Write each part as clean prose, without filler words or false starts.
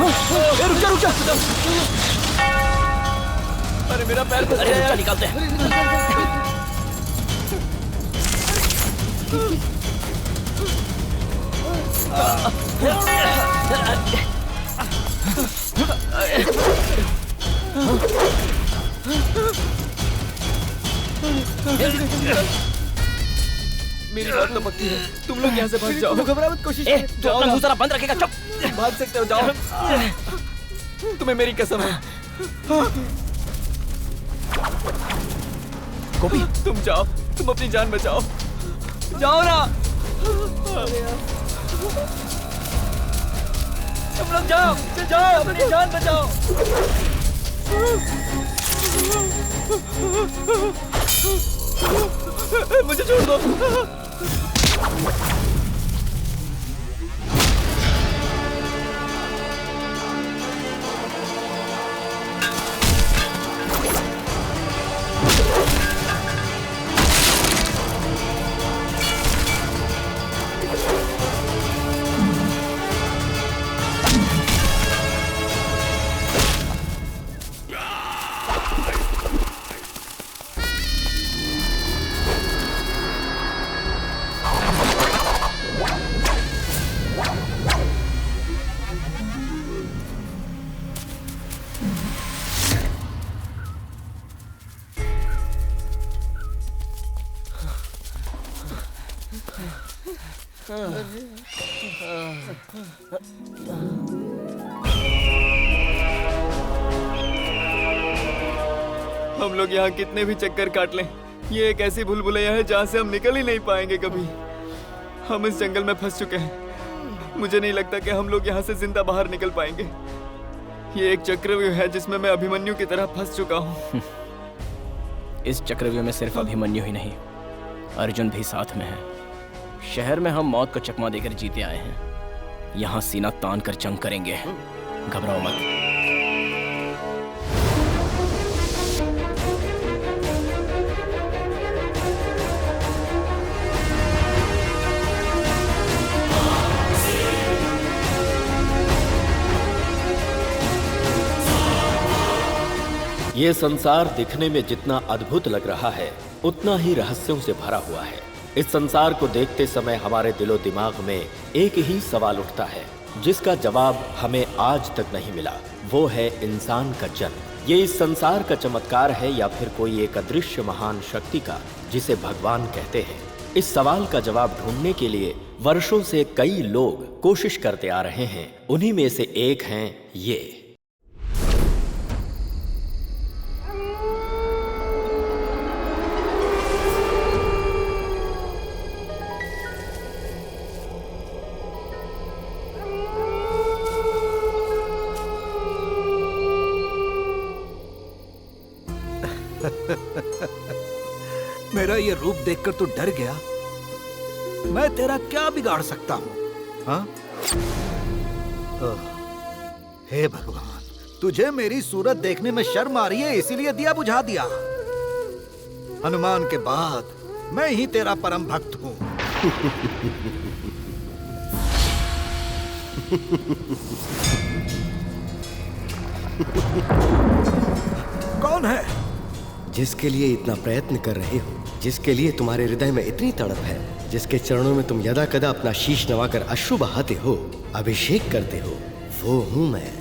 रुक जा रुक जा। अरे मेरा पैर फंस गया यार। निकालते हैं। मेरी बात तो पक्की है, तुम लोग यहाँ से भाग जाओ। घबरा मत, कोशिश तू अपना मुंह जरा बंद रखेगा, चुप। भाग सकते हो, जाओ। तुम्हें मेरी कसम है। गोपी तुम जाओ, तुम अपनी जान बचाओ, जाओ ना। तुम लोग जाओ, जाओ अपनी जान बचाओ। मुझे छोड़ दो। हम लोग यहाँ कितने भी चक्कर काट लें, ये एक ऐसी भूलभुलैया है जहाँ से हम निकल ही नहीं पाएंगे कभी। हम इस जंगल में फंस चुके हैं। मुझे नहीं लगता कि हम लोग यहाँ से जिंदा बाहर निकल पाएंगे। ये एक चक्रव्यूह है जिसमें मैं अभिमन्यु की तरह फंस चुका हूँ। इस चक्रव्यूह में सिर्फ अभिमन्यु ही नहीं, अर्जुन भी साथ में है। शहर में हम मौत को चकमा देकर जीते आए हैं। यहाँ सीना तान कर जंग करेंगे, घबराओ मत। ये संसार दिखने में जितना अद्भुत लग रहा है, उतना ही रहस्यों से भरा हुआ है। इस संसार को देखते समय हमारे दिलो दिमाग में एक ही सवाल उठता है, जिसका जवाब हमें आज तक नहीं मिला। वो है इंसान का जन्म। ये इस संसार का चमत्कार है या फिर कोई एक अदृश्य महान शक्ति का, जिसे भगवान कहते हैं। इस सवाल का जवाब ढूंढने के लिए वर्षों से कई लोग कोशिश करते आ रहे हैं। उन्हीं में से एक हैं ये। मेरा ये रूप देखकर तू डर गया? मैं तेरा क्या बिगाड़ सकता हूँ? हाँ? हे भगवान, तुझे मेरी सूरत देखने में शर्म आ रही है, इसीलिए दिया बुझा दिया। हनुमान के बाद मैं ही तेरा परम भक्त हूँ। कौन है? जिसके लिए इतना प्रयत्न कर रहे हो, जिसके लिए तुम्हारे हृदय में इतनी तड़प है, जिसके चरणों में तुम यदा कदा अपना शीश नवाकर अश्रु बहाते हो, अभिषेक करते हो, वो हूं मैं।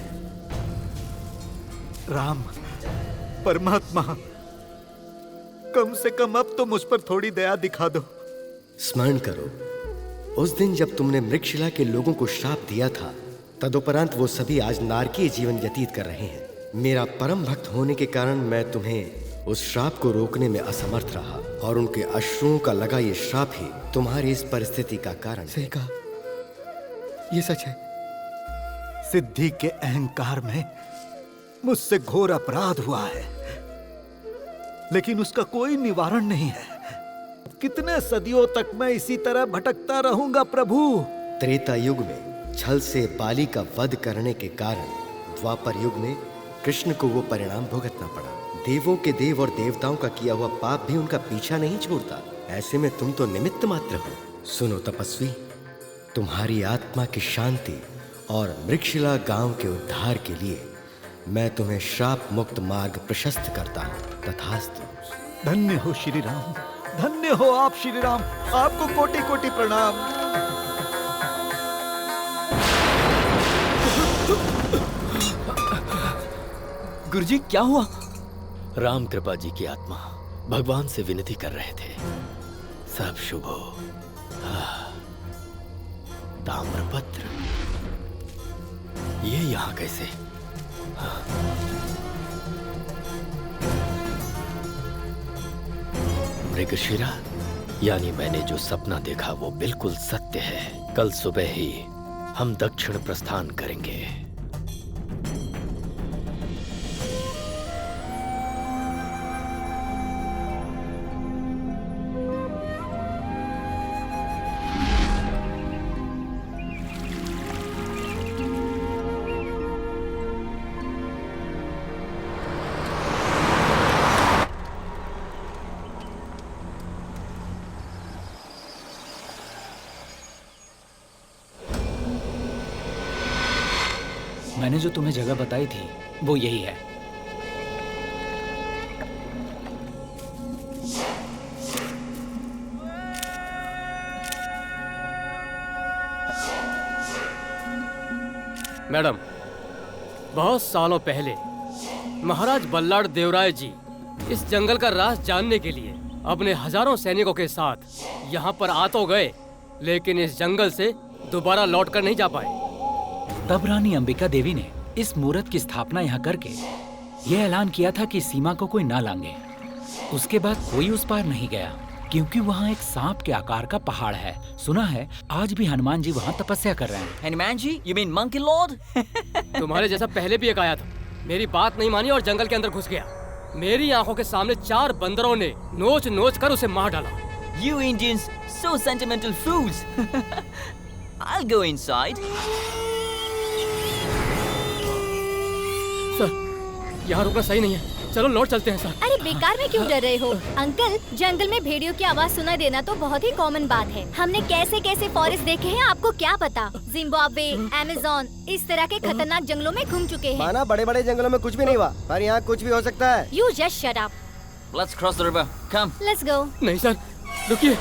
राम, परमात्मा, कम से कम अब तो मुझ पर थोड़ी दया दिखा दो। स्मरण करो, उस दिन जब तुमने मृगशिला के लोगों को श्राप दिया था, तदुपरांत वो सभी आज नारकीय जीवन व्यतीत कर रहे हैं। मेरा परम भक्त होने के कारण मैं तुम्हें उस श्राप को रोकने में असमर्थ रहा, और उनके अश्रुओं का लगा ये श्राप ही तुम्हारी इस परिस्थिति का कारण। सही कहा, ये सच है। सिद्धि के अहंकार में मुझसे घोर अपराध हुआ है, लेकिन उसका कोई निवारण नहीं है। कितने सदियों तक मैं इसी तरह भटकता रहूंगा प्रभु? त्रेता युग में छल से बाली का वध करने के कारण द्वापर युग में कृष्ण को वो परिणाम भुगतना पड़ा। देवों के देव और देवताओं का किया हुआ पाप भी उनका पीछा नहीं छोड़ता। ऐसे में तुम तो निमित्त मात्र हो। सुनो तपस्वी, तुम्हारी आत्मा की शांति और मृक्षशिला गांव के उद्धार के लिए मैं तुम्हें श्राप मुक्त मार्ग प्रशस्त करता हूँ। तथास्तु। धन्य हो श्री राम, धन्य हो आप श्री राम, आपको कोटि कोटि प्रणाम। गुरुजी क्या हुआ? राम कृपा जी की आत्मा भगवान से विनती कर रहे थे, सब शुभ हो। ताम्रपत्र, ये यहाँ कैसे? मृगशिरा, यानी मैंने जो सपना देखा वो बिल्कुल सत्य है। कल सुबह ही हम दक्षिण प्रस्थान करेंगे। मैंने जो तुम्हें जगह बताई थी वो यही है। मैडम, बहुत सालों पहले महाराज बल्लाड़ देवराय जी इस जंगल का राज जानने के लिए अपने हजारों सैनिकों के साथ यहाँ पर आ तो गए, लेकिन इस जंगल से दोबारा लौट कर नहीं जा पाए। तब रानी अंबिका देवी ने इस मूर्त की स्थापना यहाँ करके यह ऐलान किया था कि सीमा को कोई ना लांगे। उसके बाद कोई उस पार नहीं गया, क्योंकि वहाँ एक सांप के आकार का पहाड़ है। सुना है आज भी हनुमान जी वहाँ तपस्या कर रहे हैं। Hanuman ji, you mean monkey Lord? तुम्हारे जैसा पहले भी एक आया था, मेरी बात नहीं मानी और जंगल के अंदर घुस गया। मेरी आंखों के सामने 4 बंदरों ने नोच नोच कर उसे मार डाला। You Indians, so sentimental fools. I'll go inside. Sir, यहाँ रुकना सही नहीं है, चलो लौट चलते हैं सर। अरे बेकार में क्यों डर रहे हो अंकल? जंगल में भेड़ियों की आवाज सुनाई देना तो बहुत ही कॉमन बात है। हमने कैसे कैसे फॉरेस्ट देखे हैं, आपको क्या पता। जिम्बाब्वे, अमेज़न, इस तरह के खतरनाक जंगलों में घूम चुके हैं। माना बड़े बड़े जंगलों में कुछ भी नहीं हुआ, पर यहाँ कुछ भी हो सकता है। You just shut up. Let's cross the river. Come. Let's go. नहीं सर, रुकिए।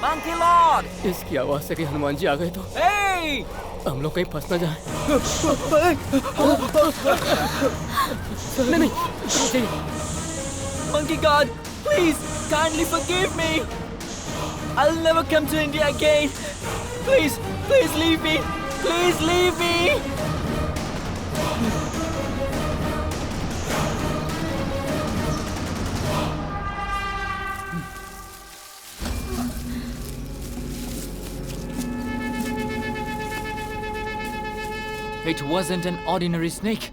Monkey Lord. इसकी आवाज से कहीं हनुमान जी आ गए तो Hey! हम लोग कहीं फंस न जाए। नहीं नहीं, रुकिए। Monkey God, please kindly forgive me. I'll never come to India again. Please, please leave me. Please leave me. It wasn't an ordinary snake.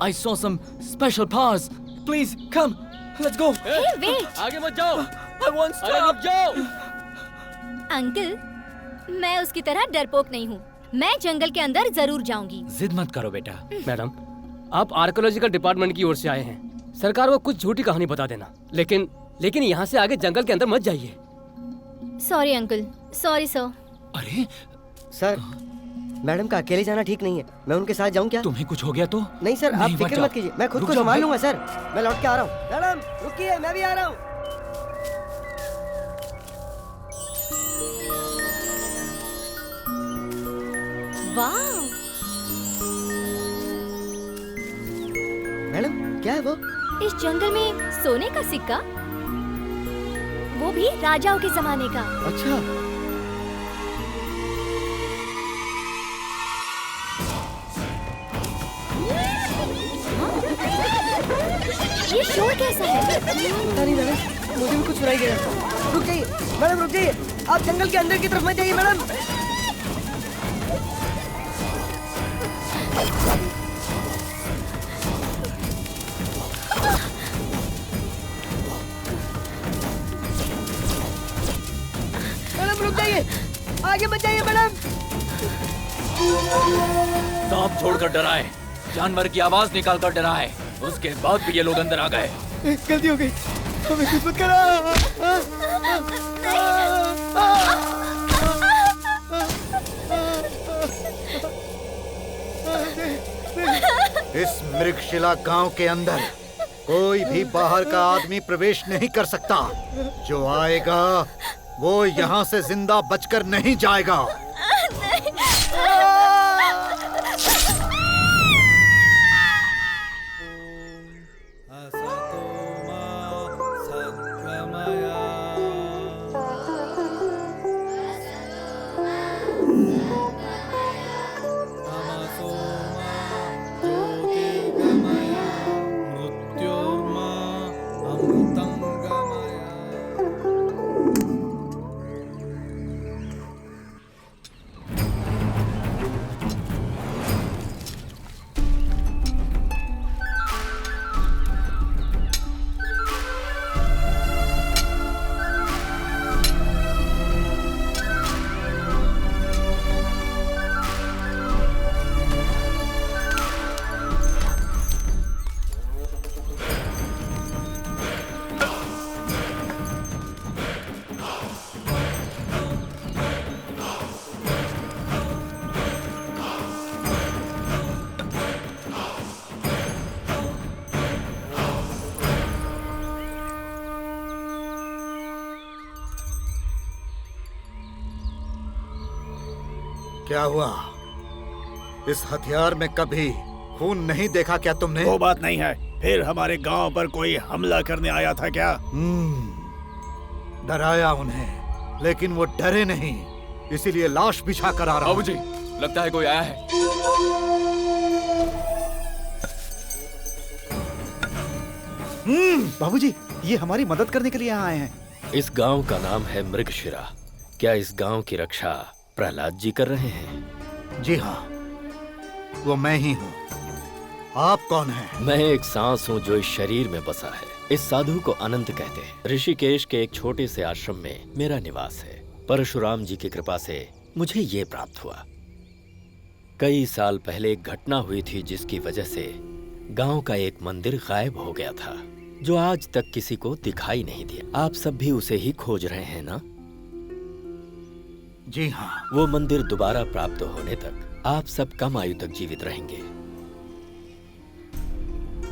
I saw some special powers. Please, come. Let's go. Hey, wait. आगे मत जाओ। I won't अरे stop. रुक जाओ। Uncle, मैं उसकी तरह डरपोक नहीं हूँ। मैं जंगल के अंदर जरूर जाऊंगी। जिद मत करो बेटा। मैडम, आप आर्कियोलॉजिकल डिपार्टमेंट की ओर से आए हैं। सरकार को कुछ झूठी कहानी बता देना, लेकिन यहाँ से आगे जंगल के अंदर मत जाइए। Sorry uncle, sorry sir. अरे सर, मैडम का अकेले जाना ठीक नहीं है। मैं उनके साथ जाऊं क्या? तुम्हें कुछ हो गया तो? नहीं सर, आप मत फिक्र जाओ। मत कीजिए, मैं खुद रुक को जाओ संभाल भाई। लूंगा सर। मैं लौट के आ रहा हूँ। मैडम रुकिए, मैं भी आ रहा हूँ। वाह, मैडम क्या है वो? इस जंगल में सोने का सिक्का, वो भी राजाओं के जमाने का। अच्छा, ये शोर कैसा है? पता नहीं मैडम, मुझे भी कुछ सुनाई दे रहा है। रुक जाइए मैडम, रुक जाइए। आप जंगल के अंदर की तरफ मत जाइए मैडम। मैडम रुक जाइए, आगे मत जाइए मैडम। सांप छोड़कर डराए, जानवर की आवाज निकाल कर डराए, उसके बाद भी ये लोग अंदर आ गए। गलती हो गई, हमें कुछ मत करा। इस मृगशिला गांव के अंदर कोई भी बाहर का आदमी प्रवेश नहीं कर सकता। जो आएगा वो यहाँ से जिंदा बचकर नहीं जाएगा। क्या हुआ? इस हथियार में कभी खून नहीं देखा क्या तुमने? वो बात नहीं है। फिर हमारे गांव पर कोई हमला करने आया था क्या? डराया उन्हें, लेकिन वो डरे नहीं, इसीलिए लाश बिछा कर आ रहा हूं। बाबूजी, लगता है कोई आया है। बाबूजी, ये हमारी मदद करने के लिए यहाँ आए हैं। इस गांव का नाम है मृगशिरा। क्या इस गांव की रक्षा प्रहलाद जी कर रहे हैं? जी हाँ, वो मैं ही हूँ। आप कौन हैं? मैं एक सांस हूँ जो इस शरीर में बसा है। इस साधु को अनंत कहते हैं। ऋषिकेश के एक छोटे से आश्रम में मेरा निवास है। परशुराम जी की कृपा से मुझे ये प्राप्त हुआ। कई साल पहले एक घटना हुई थी जिसकी वजह से गांव का एक मंदिर गायब हो गया था, जो आज तक किसी को दिखाई नहीं दिया। आप सब भी उसे ही खोज रहे हैं ना? जी हाँ। वो मंदिर दोबारा प्राप्त होने तक आप सब कम आयु तक जीवित रहेंगे।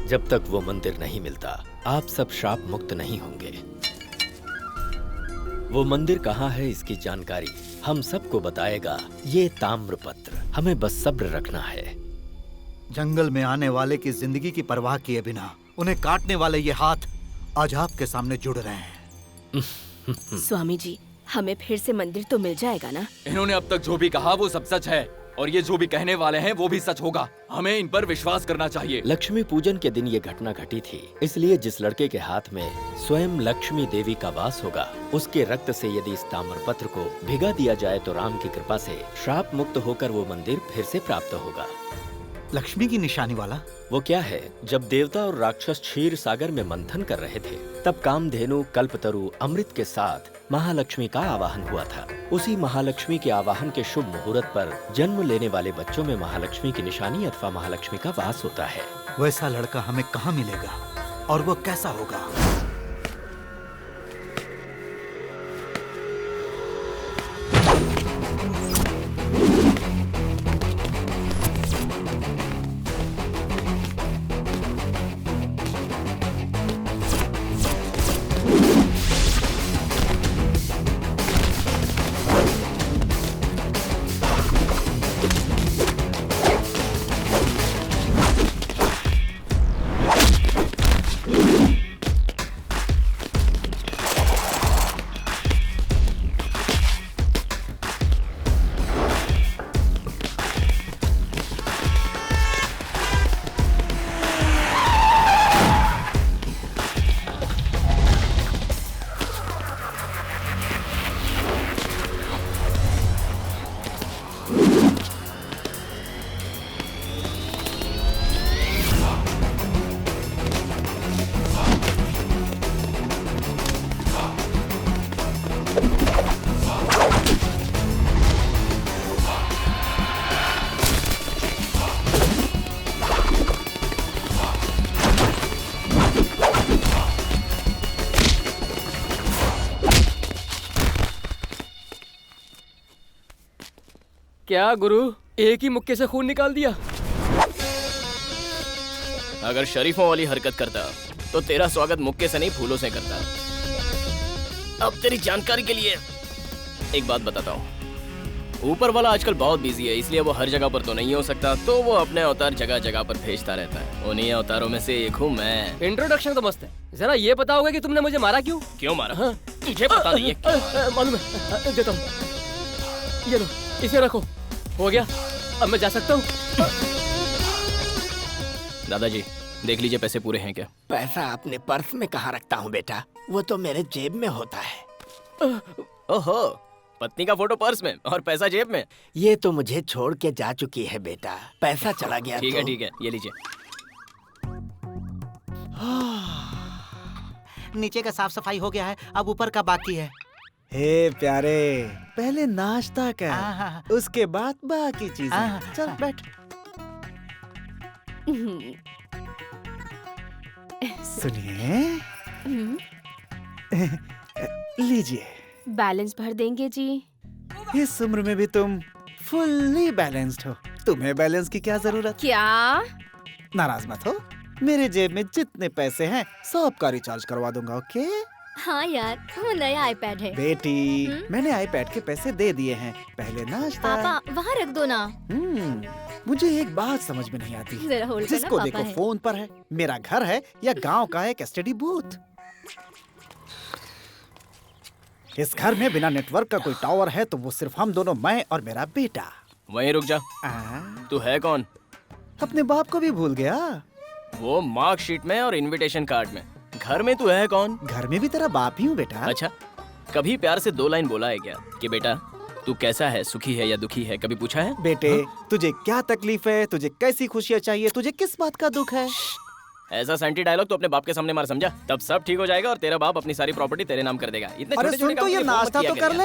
जब तक वो मंदिर नहीं मिलता, आप सब श्राप मुक्त नहीं होंगे। वो मंदिर कहाँ है इसकी जानकारी हम सबको बताएगा ये ताम्रपत्र। हमें बस सब्र रखना है। जंगल में आने वाले की जिंदगी की परवाह किए बिना उन्हें काटने वाले ये हाथ आज आपके सामने जुड़ रहे हैं। स्वामी जी, हमें फिर से मंदिर तो मिल जाएगा ना? इन्होंने अब तक जो भी कहा वो सब सच है, और ये जो भी कहने वाले हैं वो भी सच होगा। हमें इन पर विश्वास करना चाहिए। लक्ष्मी पूजन के दिन ये घटना घटी थी, इसलिए जिस लड़के के हाथ में स्वयं लक्ष्मी देवी का वास होगा, उसके रक्त से यदि इस ताम्रपत्र को भिगा दिया जाए तो राम की कृपा से श्राप मुक्त होकर वो मंदिर फिर से प्राप्त होगा। लक्ष्मी की निशानी वाला? वो क्या है, जब देवता और राक्षस क्षीर सागर में मंथन कर रहे थे, तब कामधेनु कल्पतरु अमृत के साथ महालक्ष्मी का आवाहन हुआ था। उसी महालक्ष्मी के आवाहन के शुभ मुहूर्त पर जन्म लेने वाले बच्चों में महालक्ष्मी की निशानी अथवा महालक्ष्मी का वास होता है। वैसा लड़का हमें कहाँ मिलेगा और वो कैसा होगा? क्या गुरु, एक ही मुक्के से खून निकाल दिया? अगर शरीफों वाली हरकत करता तो तेरा स्वागत मुक्के से नहीं फूलों से करता। अब तेरी जानकारी के लिए एक बात बताता हूँ। ऊपर वाला आजकल बहुत बिजी है, इसलिए वो हर जगह पर तो नहीं हो सकता, तो वो अपने अवतार जगह जगह पर भेजता रहता है। उन्हीं अवतारों में से एक हूँ मैं। इंट्रोडक्शन तो मस्त है, जरा ये बताओगे कि तुमने मुझे मारा क्यों? क्यों मारा? हाँ? तुझे पता नहीं है क्यों? मालूम है, देता हूँ। ये लो, इसे रखो। हो गया, अब मैं जा सकता हूँ। दादाजी देख लीजिए पैसे पूरे हैं क्या? पैसा अपने पर्स में कहाँ रखता हूँ बेटा, वो तो मेरे जेब में होता है। ओहो, पत्नी का फोटो पर्स में और पैसा जेब में? ये तो मुझे छोड़ के जा चुकी है बेटा, पैसा चला गया। ठीक है ठीक है, ये लीजिए। नीचे का साफ सफाई हो गया है, अब ऊपर का बाकी है। हे प्यारे, पहले नाश्ता कर, उसके बाद बाकी चीजें। चल बैठ। सुनिए, लीजिए। बैलेंस भर देंगे जी। इस उम्र में भी तुम फुल्ली बैलेंस्ड हो, तुम्हें बैलेंस की क्या जरूरत? क्या? नाराज मत हो, मेरे जेब में जितने पैसे हैं सब का रिचार्ज करवा दूंगा। ओके? हाँ यार, वो नया आईपैड है। बेटी, मैंने आईपैड के पैसे दे दिए हैं, पहले नाश्ता। पापा वहाँ रख दो ना। मुझे एक बात समझ में नहीं आती, जरा होल्ड करना, जिसको पापा देखो है। फोन पर है, मेरा घर है या गांव का एक एसटीडी बूथ। इस घर में बिना नेटवर्क का कोई टावर है तो वो सिर्फ हम दोनों, मैं और मेरा बेटा। वहीं रुक जा। तू है कौन? अपने बाप को भी भूल गया? वो मार्कशीट में और इनविटेशन कार्ड में। घर में तू है कौन? घर में भी तेरा बाप ही हूँ बेटा। अच्छा, कभी प्यार से 2 लाइन बोला है क्या कि बेटा तू कैसा है, सुखी है या दुखी है? कभी पूछा है? बेटे, तुझे क्या तकलीफ है, तुझे कैसी खुशियाँ चाहिए, तुझे किस बात का दुख है? ऐसा सेंटी डायलॉग तो अपने बाप के सामने मार, समझा? तब सब ठीक हो जाएगा और तेरा बाप अपनी सारी प्रॉपर्टी तेरे नाम कर देगा। इतने अरे छोटे-छोटे सुन तो, काम ये के लिए फोन नाश्ता मत तो किया कर ले।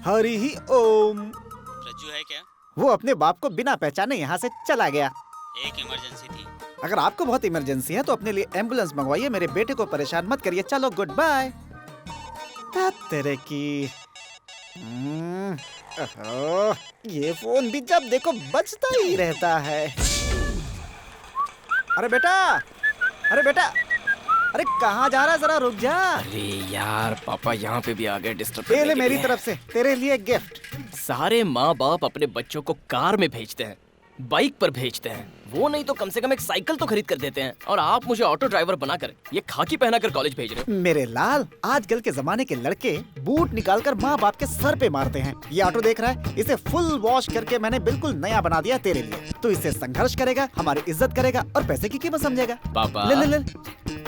हरि ही ओम। रज्जू है क्या? वो अपने बाप को बिना पहचाने यहाँ से चला गया। एक इमरजेंसी थी। अगर आपको बहुत इमरजेंसी है तो अपने लिए एम्बुलेंस मंगवाइए, मेरे बेटे को परेशान मत करिए। चलो गुड बाय। तेरे की ओहो, ये फोन भी जब देखो बजता ही रहता है। अरे बेटा, अरे बेटा, अरे कहाँ जा रहा है, जरा रुक जा। अरे यार, पापा यहाँ पे भी आ गए डिस्टर्ब ये करने ले के मेरी लिए। तरफ से तेरे लिए गिफ्ट। सारे माँ बाप अपने बच्चों को कार में भेजते हैं, बाइक पर भेजते हैं, वो नहीं तो कम से कम एक साइकिल तो खरीद कर देते हैं, और आप मुझे ऑटो ड्राइवर बनाकर ये खाकी पहनाकर कॉलेज भेज रहे हो। मेरे लाल, आजकल के जमाने के लड़के बूट निकालकर माँ बाप के सर पे मारते हैं। ये ऑटो देख रहा है, इसे फुल वॉश करके मैंने बिल्कुल नया बना दिया तेरे लिए। तो इससे संघर्ष करेगा, हमारी इज्जत करेगा और पैसे की कीमत समझेगा। पापा, ले ले ले।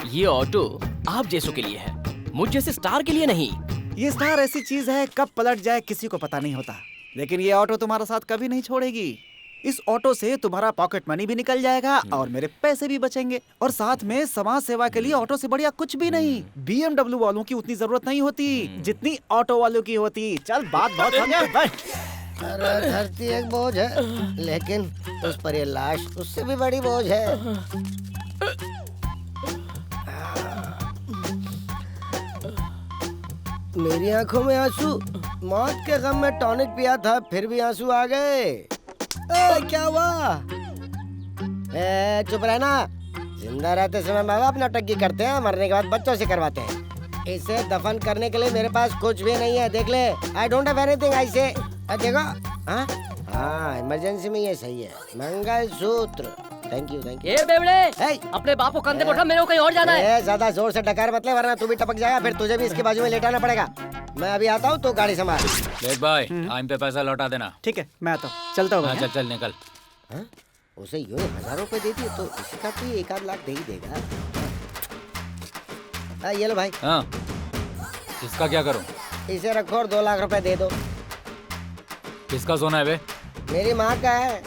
ये ऑटो आप जैसों के लिए है, मुझ जैसे स्टार के लिए नहीं। ये स्टार ऐसी चीज है, कब पलट जाए किसी को पता नहीं होता, लेकिन ये ऑटो तुम्हारा साथ कभी नहीं छोड़ेगी। इस ऑटो से तुम्हारा पॉकेट मनी भी निकल जाएगा और मेरे पैसे भी बचेंगे, और साथ में समाज सेवा के लिए ऑटो से बढ़िया कुछ भी नहीं। BMW वालों की उतनी जरूरत नहीं होती जितनी ऑटो वालों की होती। चल, बात बहुत हो गया, बैठ। अरे धरती एक बोझ है, लेकिन उस पर ये लाश उससे भी बड़ी बोझ है। मेरी आंखों में आंसू, मौत के गम में टॉनिक पिया था फिर भी आंसू आ गए। क्या हुआ? चुप रहना। जिंदा रहते समय माँ बाप नौटंकी करते हैं, मरने के बाद बच्चों से करवाते हैं। इसे दफन करने के लिए मेरे पास कुछ भी नहीं है, देख ले। I don't have anything. I say देखो। हाँ, इमरजेंसी में ये सही है। Mangalsutra. Thank you thank you. ए बेवड़े, अपने बाप को कंधे पे उठा, मेरे को कहीं और जाना है। ज्यादा जोर से डकार मत ले, वरना तू भी टपक जाएगा, फिर तुझे भी इसके बाजू में लेटाना पड़ेगा। मैं अभी आता हूँ, तो गाड़ी संभाल। देख भाई, टाइम पे पैसा लौटा देना। ठीक है, मैं आता हूँ। चलता हूँ। चल चल निकल। उसे यूं 1000 रुपए दे दिए तो इसका तो 1-8 लाख दे ही देगा। ये लो भाई। हाँ, इसका क्या करूँ? इसे रखो और 2 लाख रुपए दे दो। किसका सोना है बे? मेरी माँ का है।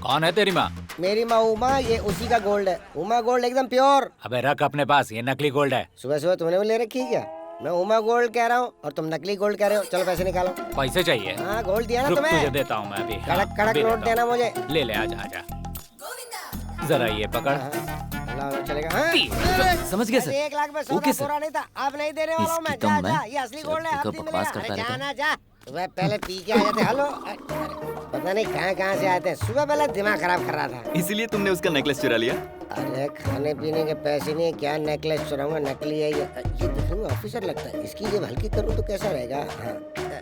कौन है तेरी माँ? मेरी माँ उमा, ये उसी का गोल्ड है। उमा गोल्ड एकदम प्योर। अबे रख अपने पास, ये नकली गोल्ड है। सुबह सुबह तुमने भी ले रखी है क्या? मैं उमा गोल्ड कह रहा हूँ और तुम नकली गोल्ड कह रहे हो। चलो पैसे निकालो। पैसे चाहिए? हाँ, गोल्ड दिया ना रुक, तुम्हें। तुझे देता हूँ मैं अभी। कड़क कड़क नोट देना मुझे। ले ले, आजा आजा। जरा ये पकड़। चलेगा हाँ? समझ गया सर। 1 लाख में सौदा ओके सर। पूरा नहीं था, अब नहीं देने वाला हूँ मैं। इसकी जा कम जा, मैं ये असली गोल्ड है, अब नहीं बकवास मिलेगा। करता अरे रहता जा ना जा, सुबह पहले पी के आ जाते। हेलो, पता नहीं कहाँ से आते हैं। सुबह पहले दिमाग खराब कर रहा था। इसीलिए तुमने उसका नेकलेस चुरा लिया? अरे खाने पीने के पैसे नहीं है, क्या नेकलेस चुराऊंगा? नकली है ये देखने में ऑफिसर लगता है, इसकी जेब हल्की करूँ तो कैसा रहेगा? हाँ।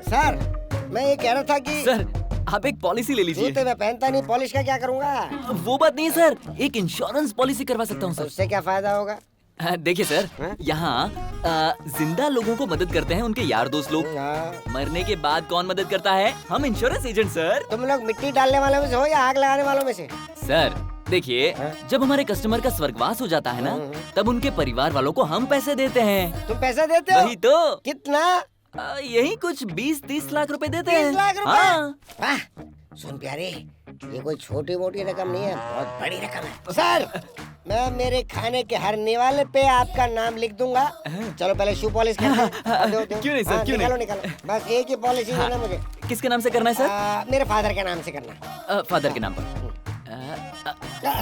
सर मैं ये कह रहा था कि सर आप एक पॉलिसी ले लीजिए। जूते मैं पहनता नहीं, पॉलिश का क्या करूंगा? वो बात नहीं है सर, एक इंश्योरेंस पॉलिसी करवा सकता हूँ सर। उससे क्या फायदा होगा? देखिए सर, यहाँ जिंदा लोगों को मदद करते हैं उनके यार दोस्त लोग। मरने के बाद कौन मदद करता है? हम इंश्योरेंस एजेंट सर। तुम लोग मिट्टी डालने वालों में से हो या आग लगाने वालों में से? सर देखिए, जब हमारे कस्टमर का स्वर्गवास हो जाता है ना, तब उनके परिवार वालों को हम पैसे देते हैं। तुम पैसे देते हो? वही तो। कितना? यही कुछ 20-30 लाख रुपए देते हैं। 30 लाख रुपए? हाँ। वाह, सुन प्यारे, ये कोई छोटी मोटी रकम नहीं है, बहुत बड़ी रकम है। सर मैं मेरे खाने के हर निवाले पे आपका नाम लिख दूंगा। चलो पहले शू पॉलिश कर दो। क्यों नहीं सर, क्यों निकालो नहीं? निकालो, बस एक ही पॉलिश देना मुझे। किसके नाम से करना है सर? मेरे फादर के नाम से करना। फादर के नाम पर।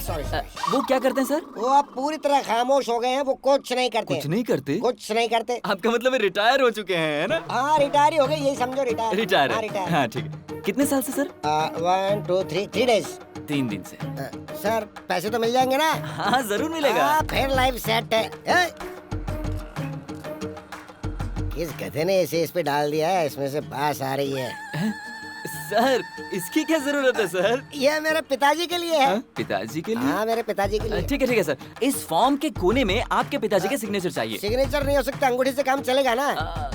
सॉरी। वो क्या करते हैं सर? वो अब पूरी तरह खामोश हो गए हैं, वो कुछ नहीं करते। कुछ नहीं करते? कुछ नहीं करते। आपका मतलब रिटायर हो चुके हैं, है ना? हाँ रिटायर हो गए, यही समझो रिटायर। रिटायर हाँ, है। रिटायर। हाँ ठीक है। कितने साल से सर? 1 2 3 डेज। 3 दिन से। सर पैसे तो मिल जाएंगे ना? हाँ जरूर मिलेगा। फिर लाइफ सेट है। किस गधे ने इसे इस पे डाल दिया है? इसमें से बास आ रही है। सर इसकी क्या जरूरत है सर? ये मेरे पिताजी के लिए है। पिताजी के लिए? हाँ मेरे पिताजी के लिए। ठीक है सर, इस फॉर्म के कोने में आपके पिताजी के सिग्नेचर चाहिए। सिग्नेचर नहीं हो सकता, अंगूठी से काम चलेगा ना?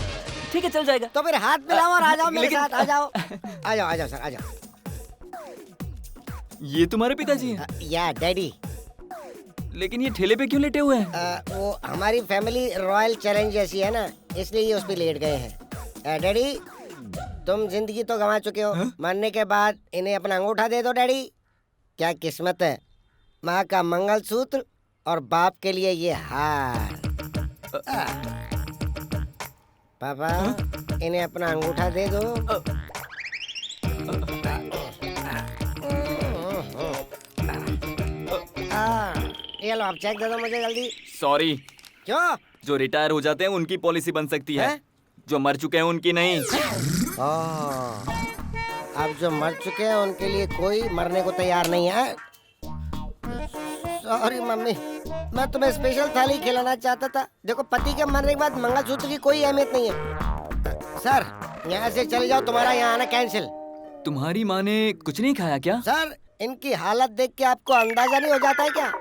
ठीक है चल जाएगा। तो फिर हाथ मिलाओ और आ जाओ मेरे लेकिन- साथ। आ जाओ सर, आ जाओ। ये तुम्हारे पिताजी हैं? या डैडी। लेकिन ये ठेले पे क्यों लेटे हुए हैं? वो हमारी फैमिली रॉयल चैलेंज जैसी है ना, इसलिए ये उस पे लेट गए हैं। डैडी तुम जिंदगी तो गंवा चुके हो, मरने के बाद इन्हें अपना अंगूठा दे दो। डैडी क्या किस्मत है, माँ का मंगलसूत्र और बाप के लिए ये हार। पापा इन्हें अपना अंगूठा दे दो। ये लो, आप चेक दे दो मुझे जल्दी। सॉरी। क्यों? जो रिटायर हो जाते हैं उनकी पॉलिसी बन सकती है, जो मर चुके हैं उनकी नहीं। अब जो मर चुके हैं उनके लिए कोई मरने को तैयार नहीं है। सॉरी मम्मी, मैं तुम्हें स्पेशल थाली खिलाना चाहता था। देखो पति के मरने के बाद मंगलसूत्र की कोई अहमियत नहीं है। सर यहाँ से चले जाओ, तुम्हारा यहाँ आना कैंसिल। तुम्हारी माँ ने कुछ नहीं खाया क्या? सर इनकी हालत देख के आपको अंदाजा नहीं हो जाता है क्या?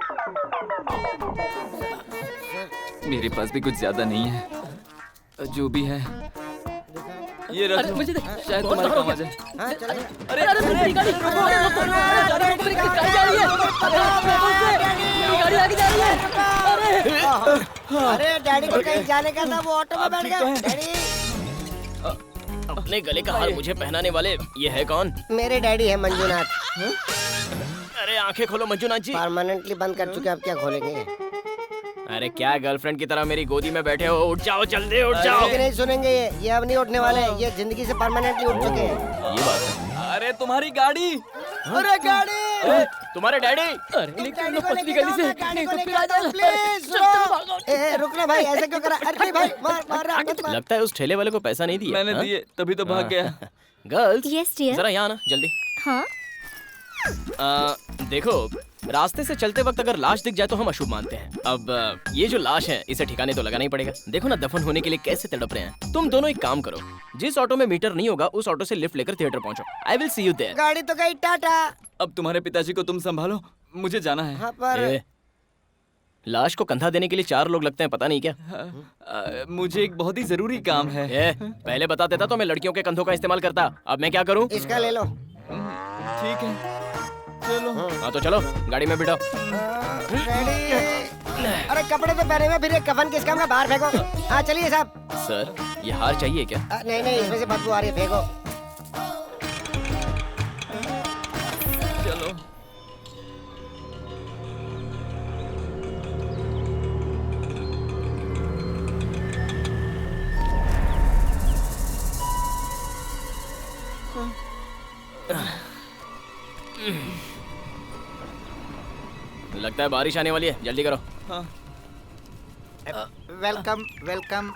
मेरे पास भी कुछ ज्यादा नहीं है, जो भी है ये रख लो, मुझे शायद तुम्हारे काम आ जाए। हाँ चले। अरे मेरी गाड़ी गाड़ी आगे जा रही है। अरे डैडी को कहीं जाने का था, वो ऑटो में बैठ गए। डैडी अपने गले का हार मुझे पहनाने वाले ये है कौन? मेरे डैडी है मंजूनाथ। अरे आंखें खोलो मंजूनाथ जी। परमानेंटली बंद कर चुके, अब क्या खोलेंगे? अरे क्या गर्लफ्रेंड की तरह मेरी गोदी में बैठे हो? उठ जाओ जल्दी, उठ जाओ। लेकिन नहीं सुनेंगे ये अब नहीं उठने वाले, ये जिंदगी से परमानेंटली उठ चुके हैं। ये बात है। अरे तुम्हारी गाड़ी। अरे गाड़ी। तुम्हारे डैडी। अरे निकल पतली गली से, नहीं तो फिर आ जाओ। प्लीज रुकना भाई, ऐसे क्यों करा? अरे भाई मार रहा है। लगता है उस ठेले वाले को पैसा नहीं दिया। मैंने दिए तभी तो भाग गया। Girls yes dear. जरा यहाँ आना जल्दी। हाँ देखो, रास्ते से चलते वक्त अगर लाश दिख जाए तो हम अशुभ मानते हैं। अब ये जो लाश है इसे ठिकाने तो लगाना ही पड़ेगा। देखो ना दफन होने के लिए कैसे तड़प रहे हैं। तुम दोनों एक काम करो, जिस ऑटो में मीटर नहीं होगा उस ऑटो से लिफ्ट लेकर थिएटर पहुंचो। I will see you there. गाड़ी तो गई टाटा। अब तुम्हारे पिताजी को तुम संभालो, मुझे जाना है। हाँ पर लाश को कंधा देने के लिए 4 लोग लगते हैं, पता नहीं क्या। मुझे एक बहुत ही जरूरी काम है। पहले बता देता तो मैं लड़कियों के कंधों का इस्तेमाल करता। अब मैं क्या करूं? इसका ले लो। ठीक है चलो। हाँ तो चलो गाड़ी में बिठाओ। अरे कपड़े तो पहने हुए, फिर ये कफन किस काम का? बाहर फेंको। हाँ चलिए साहब। सर ये हार चाहिए क्या? नहीं नहीं, इसमें से बदबू आ रही है, फेंको। चलो। लगता है बारिश आने वाली है, जल्दी करो। Welcome welcome.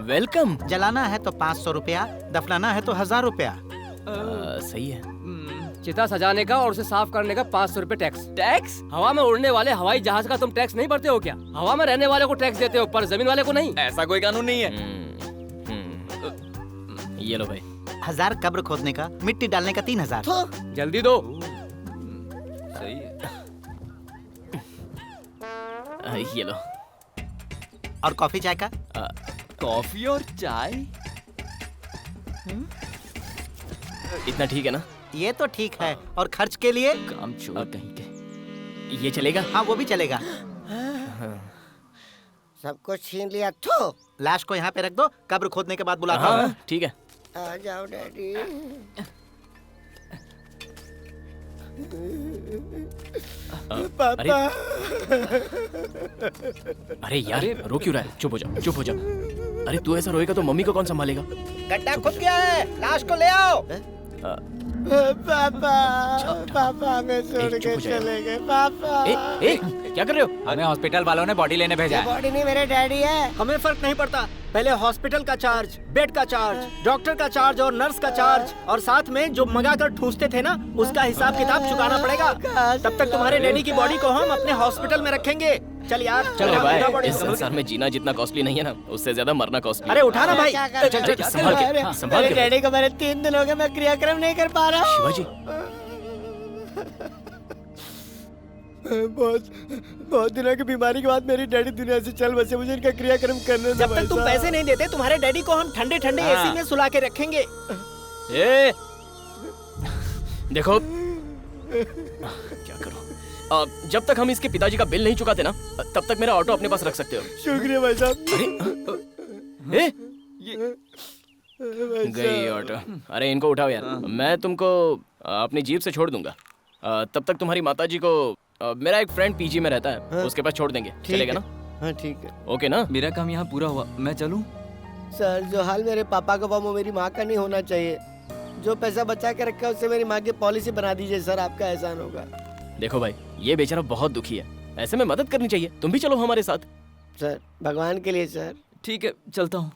वेलकम। जलाना है तो 500 रुपया, दफनाना है तो 1000 रुपया। सही है। चिता सजाने का और उसे साफ करने का 500 रुपए टैक्स। टैक्स? हवा में उड़ने वाले हवाई जहाज का तुम टैक्स नहीं भरते हो क्या? हवा में रहने वाले को टैक्स देते हो पर जमीन वाले को नहीं। ऐसा कोई कानून नहीं है। ये लो भाई। 1000 कब्र खोदने का, मिट्टी डालने का 3000। जल्दी दो। सही है। ये लो। और कॉफी चाय का? कॉफी और चाय? इतना ठीक है ना? ये तो ठीक है। और खर्च के लिए? काम चोर कहीं के। ये चलेगा? हाँ वो भी चलेगा। सब कुछ छीन लिया। तो लाश को यहाँ पे रख दो, कब्र खोदने के बाद बुलाता हूँ। ठीक है। आ जाओ डैडी। पापा। अरे यार रो क्यों रहा है? चुप हो जा, चुप हो जा। अरे तू ऐसा रोएगा तो मम्मी को कौन संभालेगा? गड्ढा खुद गया है, लाश को ले आओ। पापा पापा हमें छोड़ के चले गए। पापा क्या कर रहे हो? हमें हॉस्पिटल वालों ने बॉडी लेने भेजा है। बॉडी नहीं मेरे डैडी है। हमें फर्क नहीं पड़ता, पहले हॉस्पिटल का चार्ज, बेड का चार्ज, डॉक्टर का चार्ज और नर्स का चार्ज, और साथ में जो मंगा कर ठूसते थे ना उसका हिसाब किताब चुकाना पड़ेगा। तब तक तुम्हारे डैडी की बॉडी को हम अपने हॉस्पिटल में रखेंगे। चल यार चलो भाई, इस संसार में जीना जितना कॉस्टली नहीं है ना, उससे ज्यादा मरना कॉस्टली। अरे उठा ना भाई। संभाल के। डैडी को मेरे 3 दिन हो गए, मैं क्रियाक्रम नहीं कर पा रहा हूँ। शिवाजी बहुत दिनों की बीमारी के बाद मेरी डैडी दुनिया से चल बसे। मुझे इनका क्रियाक्रम करने दो। जब तक तुम पैसे नहीं देते तुम्हारे डैडी को हम ठंडे ठंडे एसी में सुला के रखेंगे। देखो क्या करो। जब तक हम इसके पिताजी का बिल नहीं चुकाते ना, तब तक मेरा ऑटो अपने पास रख सकते हो। शुक्रिया भाई साहब। अरे गई ऑटो। अरे इनको उठाओ यार, मैं तुमको अपनी जीप से छोड़ दूंगा। तब तक तुम्हारी माताजी को मेरा एक फ्रेंड पीजी में रहता है, उसके पास छोड़ देंगे। चलेगा ना? हाँ ठीक है। ओके ना? मेरा काम यहाँ पूरा हुआ, मैं चलूं? सर जो हाल मेरे पापा का वो मेरी माँ का नहीं होना चाहिए। जो पैसा बचा के रखा है उससे मेरी माँ की पॉलिसी बना दीजिए सर, आपका एहसान होगा। देखो भाई, ये बेचारा बहुत दुखी है, ऐसे में मदद करनी चाहिए। तुम भी चलो हमारे साथ। सर भगवान के लिए सर। ठीक है चलता हूँ।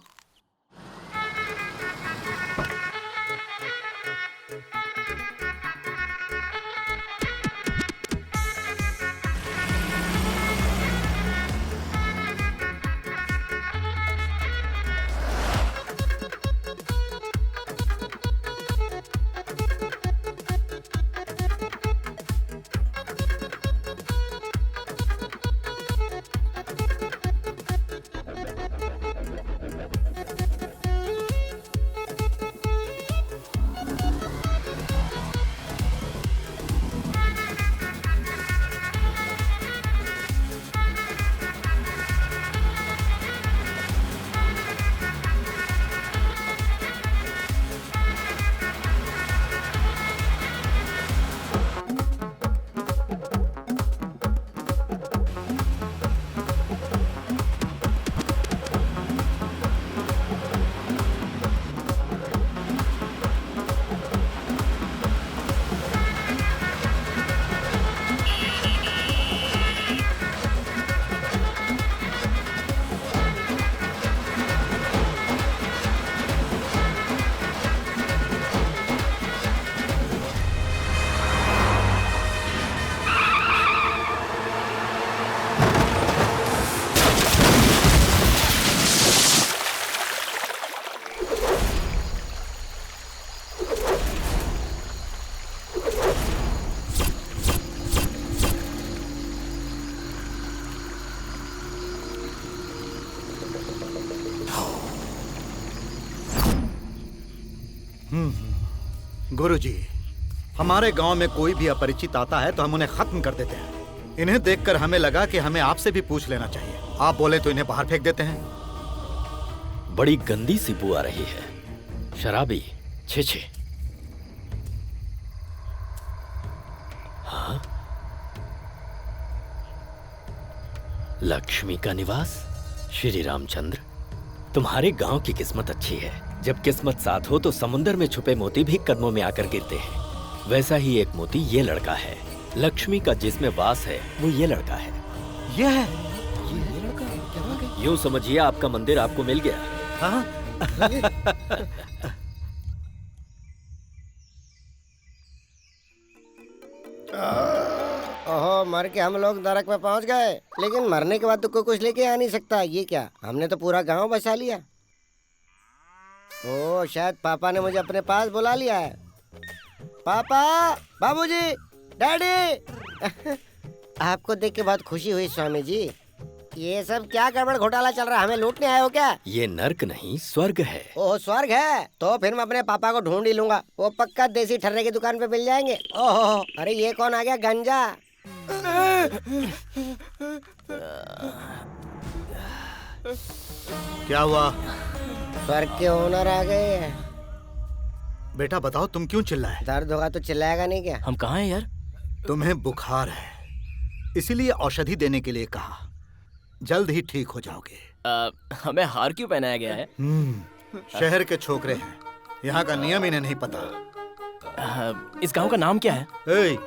गुरुजी, हमारे गांव में कोई भी अपरिचित आता है तो हम उन्हें खत्म कर देते हैं। इन्हें देखकर हमें लगा कि हमें आपसे भी पूछ लेना चाहिए। आप बोले तो इन्हें बाहर फेंक देते हैं। बड़ी गंदी सी बू आ रही है, शराबी। छे छे। हाँ, लक्ष्मी का निवास। श्री रामचंद्र, तुम्हारे गांव की किस्मत अच्छी है। जब किस्मत साथ हो तो समुंदर में छुपे मोती भी कदमों में आकर गिरते हैं। वैसा ही एक मोती ये लड़का है। लक्ष्मी का जिसमें वास है वो ये लड़का है। ये है यूं समझिए आपका मंदिर आपको मिल गया। हाँ? ओहो, मर के हम लोग नरक में पहुंच गए, लेकिन मरने के बाद तो कोई कुछ लेके आ नहीं सकता। ये क्या, हमने तो पूरा गांव बसा लिया। ओ, शायद पापा ने मुझे अपने पास बुला लिया है। पापा, बाबूजी, डैडी। आपको देख के बहुत खुशी हुई स्वामी जी। ये सब क्या गड़बड़ घोटाला चल रहा है? हमें लूटने आए हो क्या? ये नर्क नहीं स्वर्ग है। ओह, स्वर्ग है तो फिर मैं अपने पापा को ढूंढ ही लूंगा। वो पक्का देसी ठर्रे की दुकान पे मिल जाएंगे। ओह, अरे ये कौन आ गया? गंजा। क्या हुआ? स्वर्ग के ओनर आ गए हैं। बेटा बताओ, तुम क्यों चिल्लाए? दर्द होगा तो चिल्लाएगा नहीं क्या? हम कहाँ हैं यार? तुम्हें बुखार है, इसीलिए औषधि देने के लिए कहा। जल्द ही ठीक हो जाओगे। हमें हार क्यों पहनाया गया है? शहर के छोकरे हैं, यहाँ का नियम इन्हें नहीं पता। इस गांव का नाम क्या है? ए,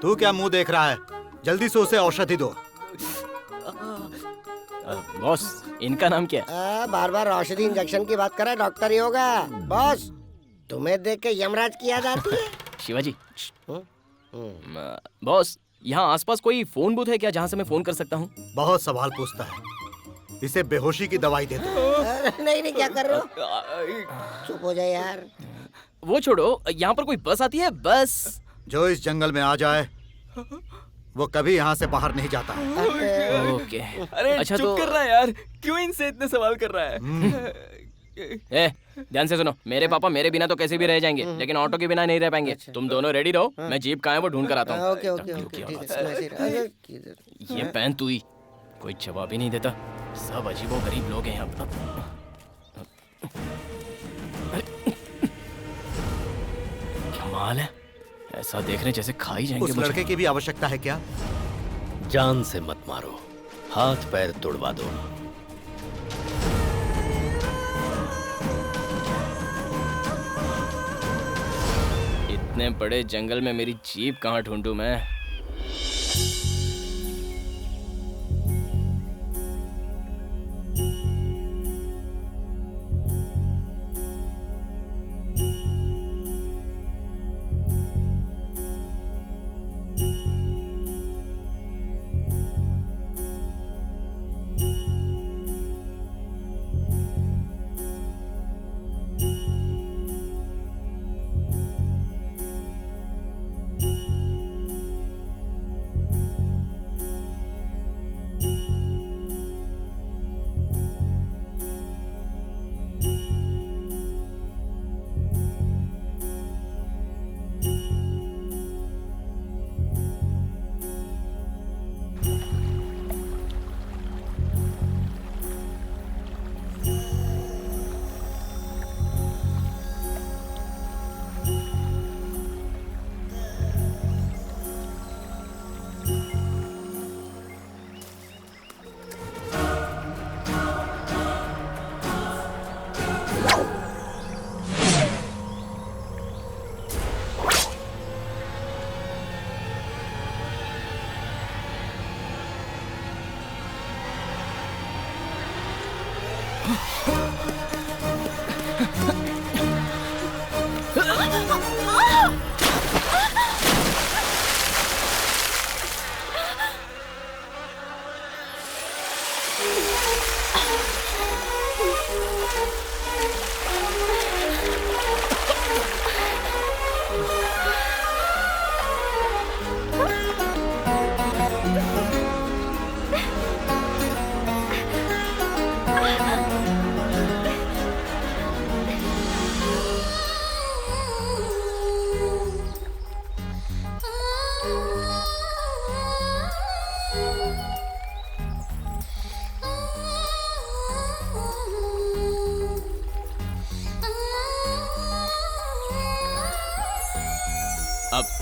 तू क्या मुंह देख रहा है? जल्दी से उसे औषधि दो। बॉस, इनका नाम क्या है? बार बार औषधि इंजेक्शन की बात कर रहा है, डॉक्टर ही होगा। बॉस, तुम्हें देख के यमराज की याद आती है। शिवाजी। बॉस, यहाँ आसपास कोई फोन बूथ है क्या जहाँ से मैं फोन कर सकता हूँ? बहुत सवाल पूछता है, इसे बेहोशी की दवाई दे दो। नहीं, क्या कर रहे हो? चुप हो जाए यार। वो छोड़ो, यहाँ पर कोई बस आती है? बस जो इस जंगल में आ जाए वो कभी यहाँ से बाहर नहीं जाता है। ओके। अरे अच्छा, चुप तो कर रहा है यार, क्यों इनसे इतने सवाल कर रहा है? ध्यान से सुनो, मेरे पापा मेरे बिना तो कैसे भी रह जाएंगे, लेकिन ऑटो के बिना नहीं रह पाएंगे। तुम दोनों रेडी रहो, मैं जीप कहाँ है वो ढूंढ कर आता हूँ। ये पहन तू ही, कोई जवाब ही नहीं देता। सब अजीबो गरीब लोग हैं यहाँ पर। कमाल है, ऐसा देख रहे जैसे खा ही जाएंगे। उस लड़के की भी आवश्यकता है क्या? जान से मत मारो, हाथ पैर तोड़वा दो। इतने बड़े जंगल में मेरी जीप कहाँ ढूंढूं मैं?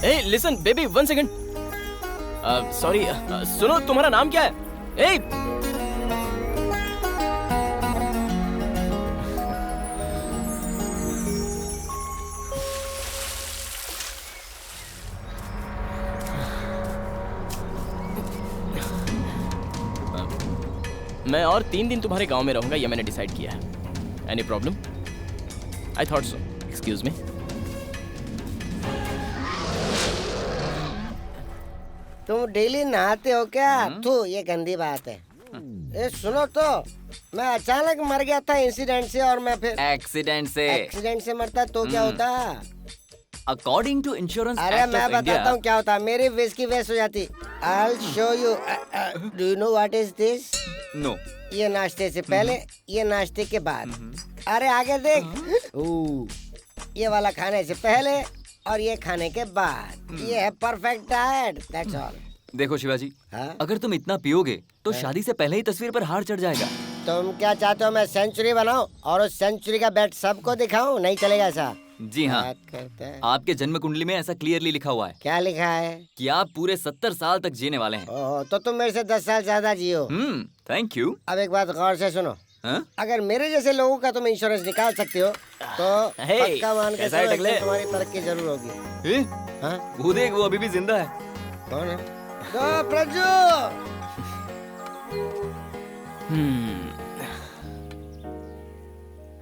Hey, listen, baby, 1 second. Sorry, सुनो, तुम्हारा नाम क्या है? Hey! मैं और 3 दिन तुम्हारे गांव में रहूंगा, ये मैंने डिसाइड किया है। Any problem? I thought so. Excuse me. तुम डेली नहाते हो क्या? तू ये गंदी बात है। ये सुनो तो, मैं अचानक मर गया था इंसिडेंट से, और मैं फिर एक्सीडेंट से मरता तो क्या होता? अकॉर्डिंग टू इंश्योरेंस अरे मैं बताता हूँ क्या होता। मेरी विश की वेस्ट हो जाती। I'll show you. Do you know what is this? No. ये नाश्ते से पहले, ये नाश्ते के बाद। अरे आगे देख। ये वाला खाने से पहले और ये खाने के बाद। ये है परफेक्ट डाइट। That's all. देखो शिवाजी, अगर तुम इतना पियोगे तो शादी से पहले ही तस्वीर पर हार चढ़ जाएगा। तुम क्या चाहते हो? मैं सेंचुरी बनाऊं और उस सेंचुरी का बेट सबको दिखाऊं? नहीं चलेगा ऐसा। जी हाँ, आपके जन्म कुंडली में ऐसा क्लियरली लिखा हुआ है। क्या लिखा है? कि आप पूरे 70 साल तक जीने वाले हैं। तो तुम मेरे से 10 साल ज्यादा जियो। Thank you. अब एक बात गौर से सुनो। अगर मेरे जैसे लोगों का तुम इंश्योरेंस निकाल सकते हो तो पक्का मान के चलो एक दिन तुम्हारी तरक्की जरूर होगी। वो देख, वो अभी भी जिंदा है। कौन है? तो प्रजू।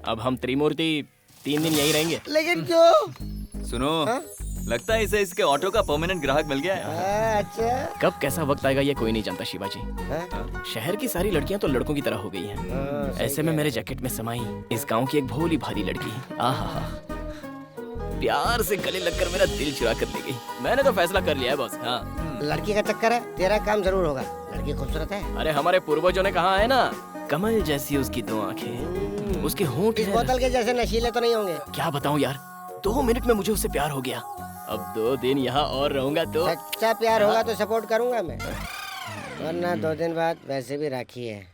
अब हम त्रिमूर्ति 3 दिन यहीं रहेंगे। लेकिन क्यों? सुनो, लगता है इसे इसके ऑटो का परमानेंट ग्राहक मिल गया है। अच्छा। कब कैसा वक्त आएगा ये कोई नहीं जानता शिवाजी। शहर की सारी लड़कियां तो लड़कों की तरह हो गई हैं। ऐसे में मेरे जैकेट में समाई इस गांव की एक भोली भाली लड़की, आहा, प्यार से गले लगकर मेरा दिल चुरा कर ले गई। मैंने तो फैसला कर लिया है बॉस। हाँ, लड़की का चक्कर है, तेरा काम जरूर होगा। लड़की खूबसूरत है। अरे हमारे पूर्वजों ने कहा है ना, कमल जैसी उसकी 2 आंखें, उसके होंठ इस बोतल के जैसे नशीले तो नहीं होंगे। क्या बताऊं यार, 2 मिनट में मुझे उससे प्यार हो गया। अब 2 दिन यहाँ और रहूंगा तो सच्चा प्यार होगा तो सपोर्ट करूंगा मैं, वरना 2 दिन बाद वैसे भी राखी है।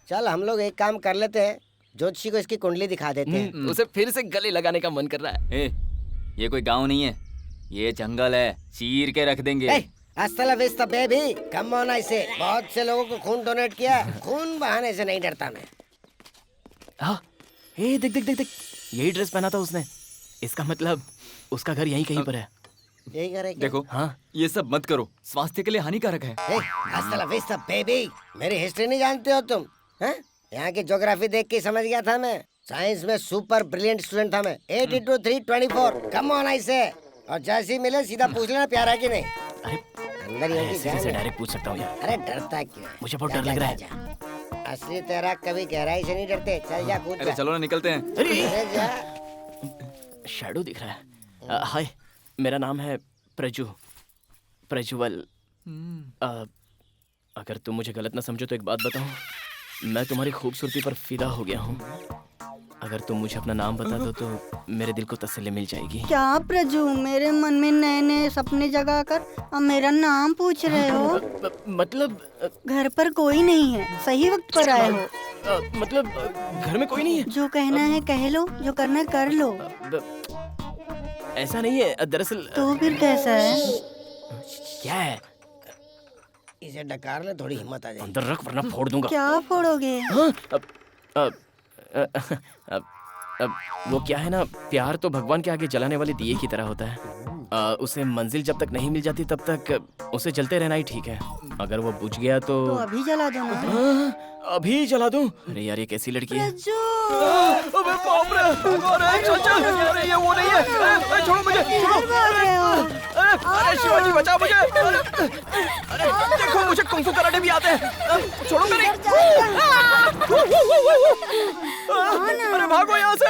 चल हम लोग एक काम कर लेते हैं, ज्योतिषी को इसकी कुंडली दिखा देते हैं। उसे फिर से गले लगाने का मन कर रहा है। ये कोई गांव नहीं है, ये जंगल है, चीर के रख देंगे। हasta la vista baby, come on. ऐसे बहुत से लोगों को खून डोनेट किया, खून बहाने से नहीं डरता मैं। हाँ, देख देख देख देख, यही ड्रेस पहना था उसने। इसका मतलब उसका घर यहीं कहीं पर है। यही घर है क्या? देखो, हाँ, ये सब मत करो, स्वास्थ्य के लिए हानिकारक है। hasta la vista बेबी, मेरी हिस्ट्री नहीं जानते हो तुम? यहाँ की ज्योग्राफी देख के समझ गया था मैं। साइंस में सुपर ब्रिलियंट स्टूडेंट था मैं। 8 into 3 24। कम ऑन ऐसे। और जैसे ही मिले सीधा पूछ लेना प्यारा कि नहीं। अंदर ही से डायरेक्ट पूछ सकता हूँ यार। अरे डरता क्यों? मुझे बहुत डर लग रहा है। असली तेरा कभी गहराई से नहीं डरते। चल जा, कूद जा। चलो ना, निकलते हैं। अरे जा। शैडो दिख रहा है। हाय, मेरा नाम है प्रज्वल। अगर तुम मुझे गलत ना समझो तो एक बात बताऊं, मैं तुम्हारी खूबसूरती पर फिदा हो गया हूँ। अगर तुम मुझे अपना नाम बता दो तो मेरे दिल को तसल्ली मिल जाएगी। क्या प्रजू, मेरे मन में नए नए सपने जगा कर अब मेरा नाम पूछ रहे हो? मतलब घर पर कोई नहीं है, सही वक्त पर आए हो। मतलब घर में कोई नहीं है? जो कहना है कह लो, जो करना है कर लो। ऐसा नहीं है दरअसल। तो फिर कैसा है? क्या है? इसे डकार ले, थोड़ी हिम्मत आ जाए। अंदर रख वरना फोड़ दूंगा। क्या फोड़ोगे? अब वो क्या है ना, प्यार तो भगवान के आगे जलाने वाले दिए की तरह होता है। उसे मंजिल जब तक नहीं मिल जाती तब तक उसे जलते रहना ही ठीक है। अगर वो बुझ गया तो अभी जला दो ना। अभी जला दूं? अरे यार, ये कैसी लड़की है? अबे बाप रे! अरे चल चल, अरे ये वो नहीं है। अरे छोड़ो मुझे, छोड़ो। अरे शिवाजी बचाओ मुझे। अरे देखो, मुझे कुंफू कराटे भी आते हैं। छोड़ो मेरी। अरे भागो यहाँ से।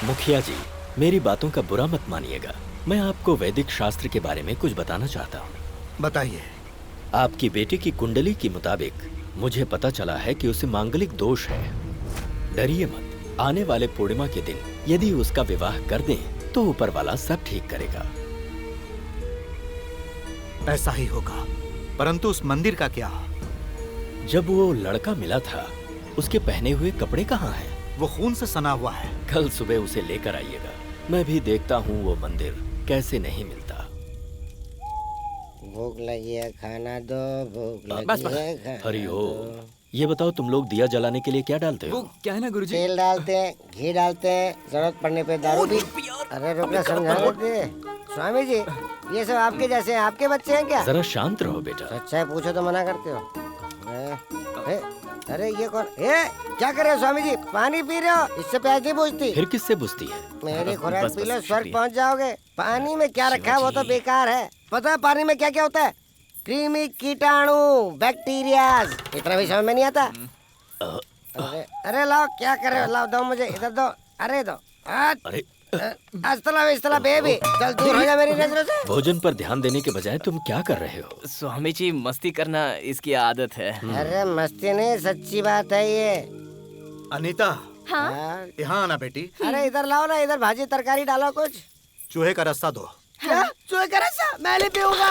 मुखिया जी, मेरी बातों का बुरा मत मानिएगा। मैं आपको वैदिक शास्त्र के बारे में कुछ बताना चाहता हूँ। बताइए। आपकी बेटी की कुंडली के मुताबिक मुझे पता चला है कि उसे मांगलिक दोष है। डरिए मत, आने वाले पूर्णिमा के दिन यदि उसका विवाह कर दें तो ऊपर वाला सब ठीक करेगा। ऐसा ही होगा, परंतु उस मंदिर का क्या? जब वो लड़का मिला था, उसके पहने हुए कपड़े कहाँ हैं? वो खून से सना हुआ है। कल सुबह उसे लेकर आइएगा। मैं भी देखता हूँ वो मंदिर कैसे नहीं मिलता। भूख लगी है, खाना दो। भूख लगी है। हरि ओम। ये बताओ, तुम लोग दिया जलाने के लिए क्या डालते हो? क्या है ना गुरुजी? तेल डालते हैं, घी डालते हैं, जरूरत पड़ने पे दारू भी। अरे रुकना, समझा देते। स्वामी जी, ये सब आपके जैसे हैं? आपके बच्चे हैं क्या? जरा शांत रहो बेटा। सच्चाई पूछो तो मना करते हो। अरे ये कौन? क्या कर रहे हो स्वामी जी? पानी पी रहे हो? इससे प्यास नहीं बुझती? फिर किससे बुझती है? मेरी खुराक पी लो, स्वर्ग पहुंच जाओगे। पानी में क्या रखा है वो तो बेकार है। पता है पानी में क्या क्या होता है? कृमि, कीटाणु, बैक्टीरिया। इतना भी समझ में नहीं आता। अरे लाओ, क्या कर रहे हो? लाओ, दो मुझे, इधर दो। अरे दो। अरे अस्सलाम बेबी, चल दूर हो जा मेरी नजरों से। भोजन पर ध्यान देने के बजाय तुम क्या कर रहे हो? स्वामी जी, मस्ती करना इसकी आदत है। अरे मस्ती नहीं, सच्ची बात है ये। अनीता, हाँ? यहाँ आना बेटी। अरे इधर लाओ ना, इधर भाजी तरकारी डालो कुछ। चूहे का रास्ता दो। क्या? चूहे का रस्सा? मैं नहीं पीऊंगा।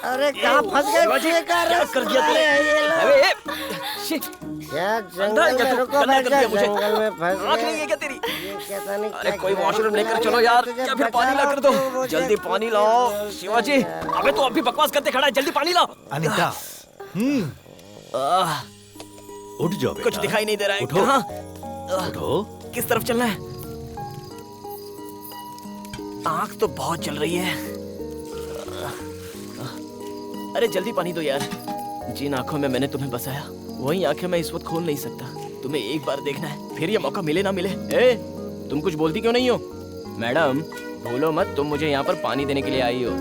अरे कहाँ फंस गए? चूहे का रस्सा क्या जंगल में? रुको, बैठ जा। जंगल में फंस गए क्या तेरी? अरे कोई वॉशरूम लेकर चलो यार, या फिर पानी ला कर दो। जल्दी पानी लाओ शिवाजी। अबे तो अभी बकवास करते खड़ा है, जल्दी पानी लाओ। अनीता, उठ जाओ बेटा। कुछ दिखाई नहीं दे रहा है। उठो। कहाँ? उठो। किस तरफ चलना है? आँख तो बहुत चल रही है। अरे जल्दी पानी दो यार। जिन आंखों में मैंने तुम्हें बसाया वही आंखें मैं इस वक्त खोल नहीं सकता। तुम्हें एक बार देखना है, फिर ये मौका मिले ना मिले। तुम कुछ बोलती क्यों नहीं हो? मैडम भूलो मत, तुम मुझे यहाँ पर पानी देने के लिए आई हो।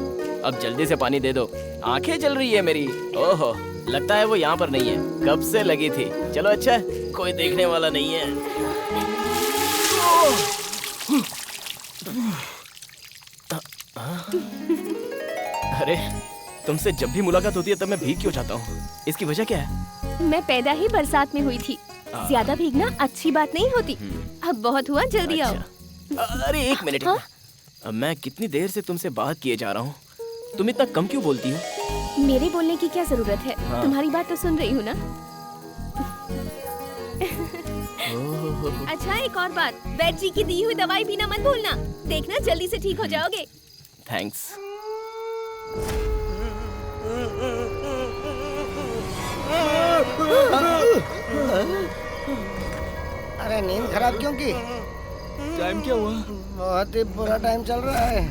अब जल्दी से पानी दे दो, आंखें जल रही है मेरी। ओहो, लगता है वो यहाँ पर नहीं है, कब से लगी थी। चलो अच्छा, कोई देखने वाला नहीं है। अरे तुमसे जब भी मुलाकात होती है तब मैं भीग क्यों जाता हूँ? इसकी वजह क्या है? मैं पैदा ही बरसात में हुई थी। ज्यादा भीगना अच्छी बात नहीं होती। अब बहुत हुआ, जल्दी आओ। अरे एक मिनट। अब मैं कितनी देर से तुमसे बात किए जा रहा हूँ, तुम इतना कम क्यों बोलती हो? मेरे बोलने की क्या जरूरत है? तुम्हारी बात तो सुन रही हूँ ना। अच्छा एक और बात, वैद्य जी की दी हुई दवाई पीना मत भूलना। देखना जल्दी से ठीक हो जाओगे। थैंक्स। अरे नींद खराब क्यों की? टाइम क्या हुआ? बहुत ही बुरा टाइम चल रहा है।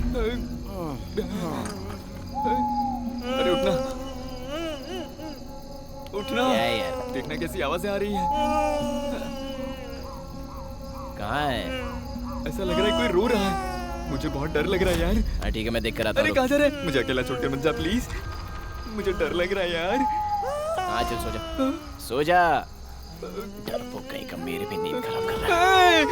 अरे उठना, उठना। यार देखना कैसी आवाजें आ रही हैं। कहाँ है? ऐसा लग रहा है कोई रो रहा है। मुझे बहुत डर लग रहा है यार। हाँ ठीक है, मैं देख कर आता हूँ। अरे कहाँ जा रहे हैं? मुझे अकेला छोड़ के मत जा प्लीज, मुझे डर लग रहा है यार। हाँ चल सो जा, सो जा। डरपोक कहीं का, मेरे भी नींद खराब कर रहा है।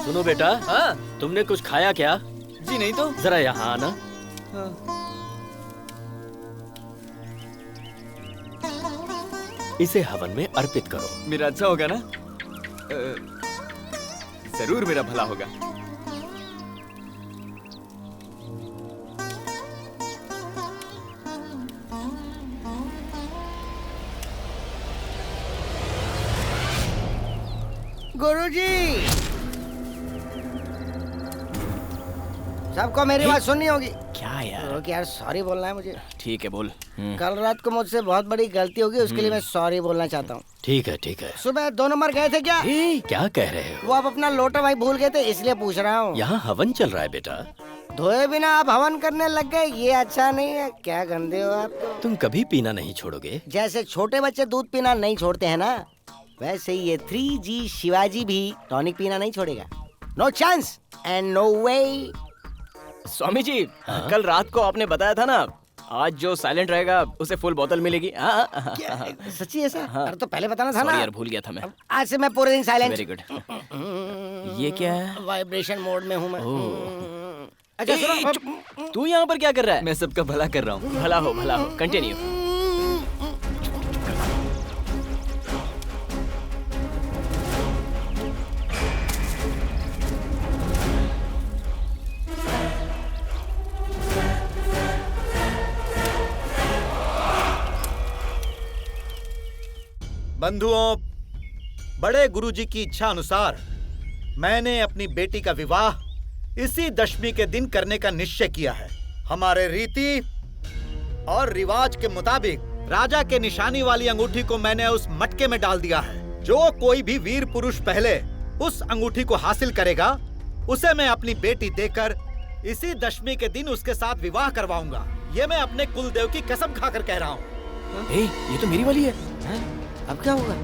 सुनो बेटा, तुमने कुछ खाया क्या? जी नहीं तो। जरा यहाँ आना। इसे हवन में अर्पित करो। मेरा अच्छा होगा ना? जरूर मेरा भला होगा। गुरुजी, सबको मेरी बात सुननी होगी। क्या यार? यार सॉरी बोलना है मुझे। ठीक है बोल। कल रात को मुझसे बहुत बड़ी गलती होगी, उसके लिए मैं सॉरी बोलना चाहता हूँ। ठीक है ठीक है। सुबह 2 नंबर गए थे क्या? क्या कह रहे हो? वो आप अपना लोटा भाई भूल गए थे, इसलिए पूछ रहा हूँ। यहाँ हवन चल रहा है बेटा। धोए बिना आप हवन करने लग गए, ये अच्छा नहीं है। क्या गंदे हो आप तो। तुम कभी पीना नहीं छोड़ोगे? जैसे छोटे बच्चे दूध पीना नहीं छोड़ते हैं ना, वैसे ये 3G शिवाजी भी टॉनिक पीना नहीं छोड़ेगा। नो चांस एंड नो वे। स्वामी जी, कल रात को आपने बताया था ना, आज जो साइलेंट रहेगा उसे फुल बोतल मिलेगी। सच्ची ऐसा? अरे तो पहले बताना था ना। यार भूल गया था मैं। आज से मैं पूरे दिन साइलेंट। Very good. ये क्या है? वाइब्रेशन मोड में हूँ मैं। अच्छा सुनो, तू यहाँ पर क्या कर रहा है? मैं सबका भला कर रहा हूँ। भला हो भला हो, कंटिन्यू। बंधुओं, बड़े गुरुजी की इच्छा अनुसार मैंने अपनी बेटी का विवाह इसी दशमी के दिन करने का निश्चय किया है। हमारे रीति और रिवाज के मुताबिक राजा के निशानी वाली अंगूठी को मैंने उस मटके में डाल दिया है। जो कोई भी वीर पुरुष पहले उस अंगूठी को हासिल करेगा, उसे मैं अपनी बेटी देकर इसी दशमी के दिन उसके साथ विवाह करवाऊंगा। ये मैं अपने कुलदेव की कसम खाकर कह रहा हूँ। ये तो मेरी वाली है। अब क्या होगा?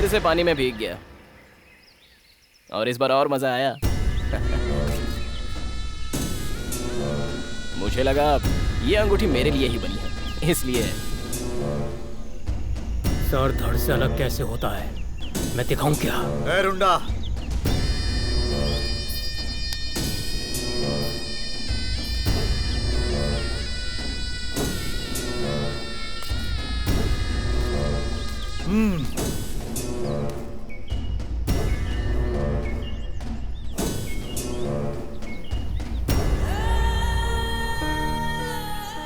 से पानी में भीग गया और इस बार और मजा आया। मुझे लगा ये अंगूठी मेरे लिए ही बनी है, इसलिए। सर धड़ से अलग कैसे होता है, मैं दिखाऊं क्या? ए रुंडा,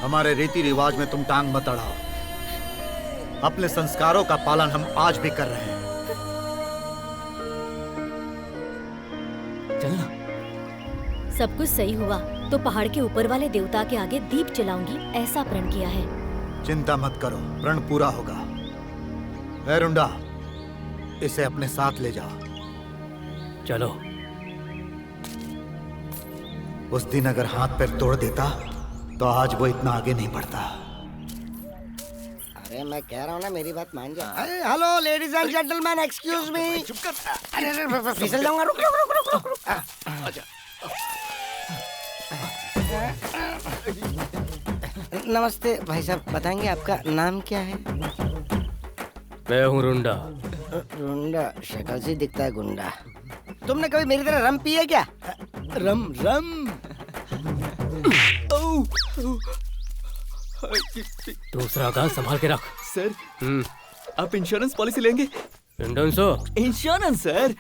हमारे रीति रिवाज में तुम टांग मत अड़ाओ। अपने संस्कारों का पालन हम आज भी कर रहे हैं। चलना। सब कुछ सही हुआ तो पहाड़ के ऊपर वाले देवता के आगे दीप जलाऊंगी, ऐसा प्रण किया है। चिंता मत करो, प्रण पूरा होगा। ए रुंडा, इसे अपने साथ ले जाओ। चलो। उस दिन अगर हाथ पैर तोड़ देता तो आज वो इतना आगे नहीं बढ़ता। अरे मैं कह रहा हूँ ना, मेरी बात मान जा। अरे hello ladies and gentleman, excuse me. चुप कर। अरे फिसल जाऊंगा, रुक रुक रुक रुक रुक। आजा। नमस्ते भाई साहब, बताएंगे आपका नाम क्या है? मैं हूँ रुंडा। रुंडा शक्ल से दिखता है गुंडा। तुमने कभी मेरी तरह रम पी है क्या? रम रम। दूसरा गाल संभाल के रख। सर, आप इंश्योरेंस पॉलिसी लेंगे? Insurance sir?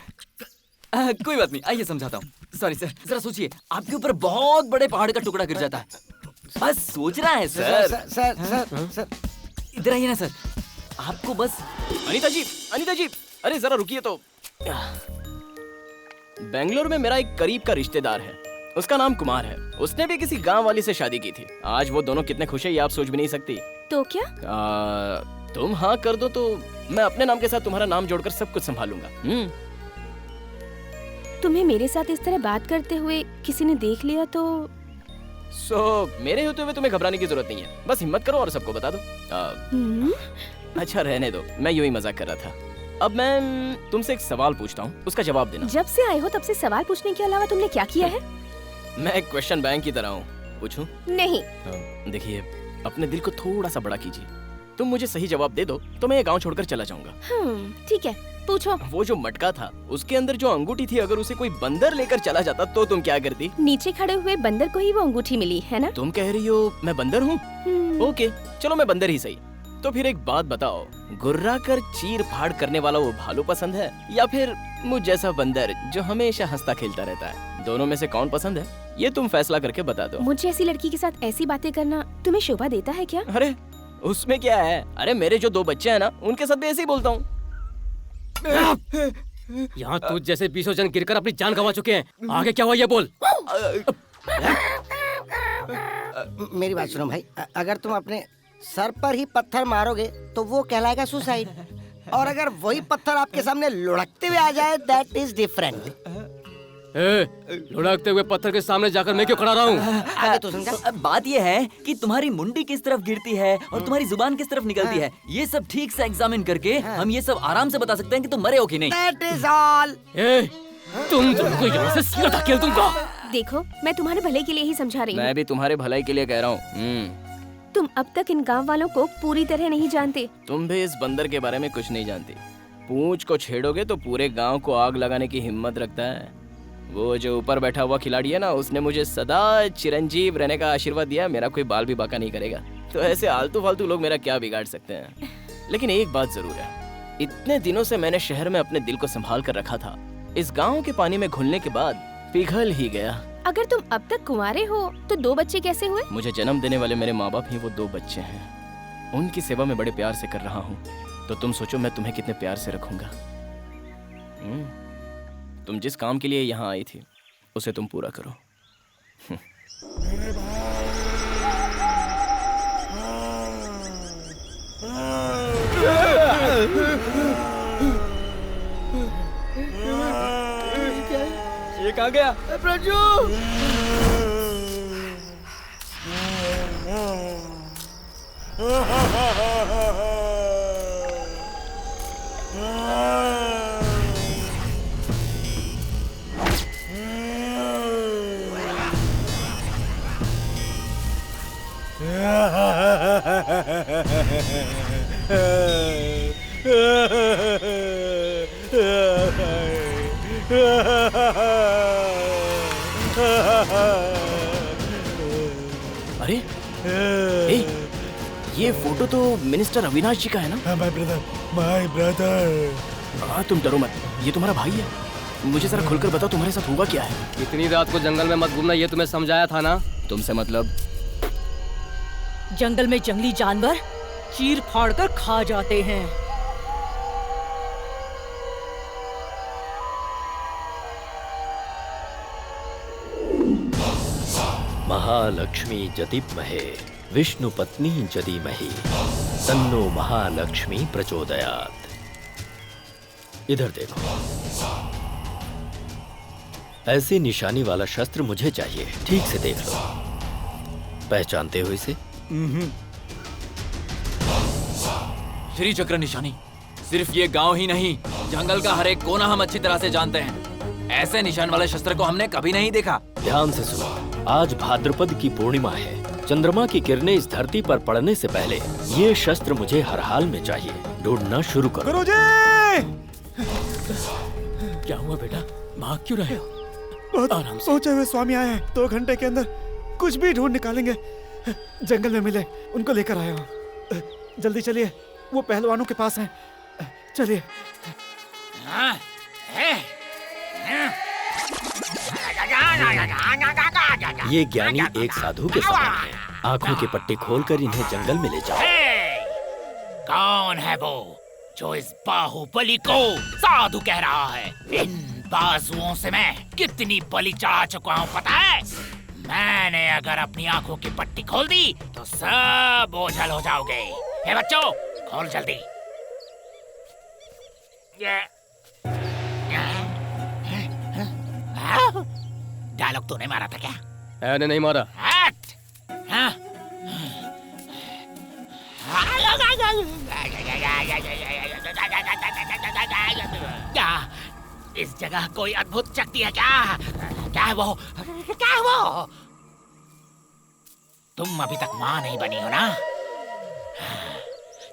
कोई बात नहीं, आइए समझाता हूँ। सॉरी सर, जरा सोचिए, आपके ऊपर बहुत बड़े पहाड़ का टुकड़ा गिर जाता है। बस सोच रहा है सर। सर इधर आइए ना सर, आपको बस। अनीता जी, अरे जरा रुकिए तो। बेंगलोर में मेरा एक करीब का रिश्तेदार है, उसका नाम कुमार है। उसने भी किसी गांव वाली से शादी की थी। आज वो दोनों कितने खुश है ये आप सोच भी नहीं सकती। तो क्या? तुम हाँ कर दो तो मैं अपने नाम के साथ तुम्हारा नाम जोड़कर सब कुछ संभालूंगा। तुम्हें मेरे साथ इस तरह बात करते हुए किसी ने देख लिया तो? मेरे होते हुए तुम्हें घबराने की जरूरत नहीं है, बस हिम्मत करो और सबको बता दो। अच्छा रहने दो, मैं यूं ही मजाक कर रहा था। अब मैं तुमसे एक सवाल पूछता हूँ, उसका जवाब देना। जब से आए हो तब से सवाल पूछने के अलावा तुमने क्या किया है? मैं एक क्वेश्चन बैंक की तरह हूँ, पूछूं? नहीं। देखिए, अपने दिल को थोड़ा सा बड़ा कीजिए। तुम मुझे सही जवाब दे दो तो मैं ये गांव छोड़कर चला जाऊंगा। ठीक है, पूछो। वो जो मटका था, उसके अंदर जो अंगूठी थी, अगर उसे कोई बंदर लेकर चला जाता तो तुम क्या करती? नीचे खड़े हुए बंदर को ही वो अंगूठी मिली है ना? तुम कह रही हो मैं बंदर हूँ? ओके, चलो मैं बंदर ही सही। तो फिर एक बात बताओ, गुर्रा कर चीर फाड़ करने वाला वो भालू पसंद है या फिर मुझ जैसा बंदर जो हमेशा हंसता खेलता रहता है? दोनों में से कौन पसंद है? ये तुम फैसला करके बता दो। मुझे ऐसी लड़की के साथ ऐसी बातें करना तुम्हें शोभा देता है क्या? अरे उसमें क्या है? अरे मेरे जो 2 बच्चे हैं ना, उनके साथ भी ऐसे ही बोलता हूँ। यहाँ तुझ जैसे 20 जन गिरकर अपनी जान गंवा चुके हैं। आगे क्या हुआ ये बोल। मेरी बात सुनो भाई, अगर तुम अपने सर पर ही पत्थर मारोगे तो वो कहलाएगा सुसाइड, और अगर वही पत्थर आपके सामने लुढ़कते हुए आ जाए, दैट इज डिफरेंट। लुढ़कते हुए पत्थर के सामने जाकर मैं क्यों खड़ा रहा हूँ? आगे तो समझा। बात ये है कि तुम्हारी मुंडी किस तरफ गिरती है और तुम्हारी जुबान किस तरफ निकलती है, ये सब ठीक से एग्जामिन करके हम ये सब आराम से बता सकते हैं कि तुम मरे हो कि नहीं। That is all. तुमको यहाँ से सीधा धकेल दूंगा। देखो, मैं तुम्हारे भले के लिए ही समझा रही हूँ। मैं भी तुम्हारे भलाई के लिए कह रहा हूँ। तुम अब तक इन गांव वालों को पूरी तरह नहीं जानते। तुम भी इस बंदर के बारे में कुछ नहीं जानती। पूंछ को छेड़ोगे तो पूरे गांव को आग लगाने की हिम्मत रखता है। वो जो ऊपर बैठा हुआ खिलाड़ी है ना, उसने मुझे सदा चिरंजीव रहने का आशीर्वाद दिया। मेरा कोई बाल भी बाका नहीं करेगा। तो ऐसे आलतू फालतू लोग मेरा क्या बिगाड़ सकते हैं? लेकिन एक बात जरूर है, इतने दिनों से मैंने शहर में अपने दिल को संभाल कर रखा था। इस गांव के पानी में घुलने के बाद पिघल ही गया। अगर तुम अब तक कुंवारे हो तो 2 बच्चे कैसे हुए? मुझे जन्म देने वाले मेरे माँ बाप ही वो 2 बच्चे हैं। उनकी सेवा मैं बड़े प्यार से कर रहा हूँ। तो तुम सोचो मैं तुम्हें कितने प्यार से रखूंगा। तुम जिस काम के लिए यहाँ आई थी उसे तुम पूरा करो। ये कहाँ गया? प्रजू! अरे ये फोटो तो मिनिस्टर अविनाश जी का है ना? My brother. तुम डरो मत, ये तुम्हारा भाई है। मुझे जरा खुलकर बताओ तुम्हारे साथ हुआ क्या है? इतनी रात को जंगल में मत घूमना, ये तुम्हें समझाया था ना। तुमसे मतलब? जंगल में जंगली जानवर चीर फाड़ कर खा जाते हैं। महालक्ष्मी जतिमहे विष्णु पत्नी जदीमहि तन्नो महालक्ष्मी प्रचोदयात्। इधर देखो, ऐसी निशानी वाला शस्त्र मुझे चाहिए। ठीक से देख लो, पहचानते हो इसे? श्री चक्र निशानी। सिर्फ ये गांव ही नहीं, जंगल का हर एक कोना हम अच्छी तरह से जानते हैं। ऐसे निशान वाले शस्त्र को हमने कभी नहीं देखा। ध्यान से सुनो, आज भाद्रपद की पूर्णिमा है। चंद्रमा की किरणें इस धरती पर पड़ने से पहले ये शस्त्र मुझे हर हाल में चाहिए। ढूंढना शुरू करो। गुरुजी! क्या हुआ बेटा, भाग क्यों रहे हो? बहुत सोचे हुए स्वामी आए हैं। 2 घंटे के अंदर कुछ भी ढूंढ निकालेंगे। जंगल में मिले, उनको लेकर आया हूँ। जल्दी चलिए, वो पहलवानों के पास हैं। चलिए। ये ज्ञानी एक साधु के समान है। आंखों के पट्टे खोलकर इन्हें जंगल में ले जाओ। कौन है वो जो इस बाहुबली को साधु कह रहा है? इन बाजुओं से मैं कितनी बलि चढ़ा चुका हूँ पता है? मैंने अगर अपनी आंखों की पट्टी खोल दी तो सब ओझल हो जाओगे। हे बच्चों, खोल जल्दी। डायलॉग तूने मारा था क्या? मैंने नहीं मारा। क्या इस जगह कोई अद्भुत शक्ति है क्या? क्या है वो? क्या है वो? तुम अभी तक मां नहीं बनी हो ना?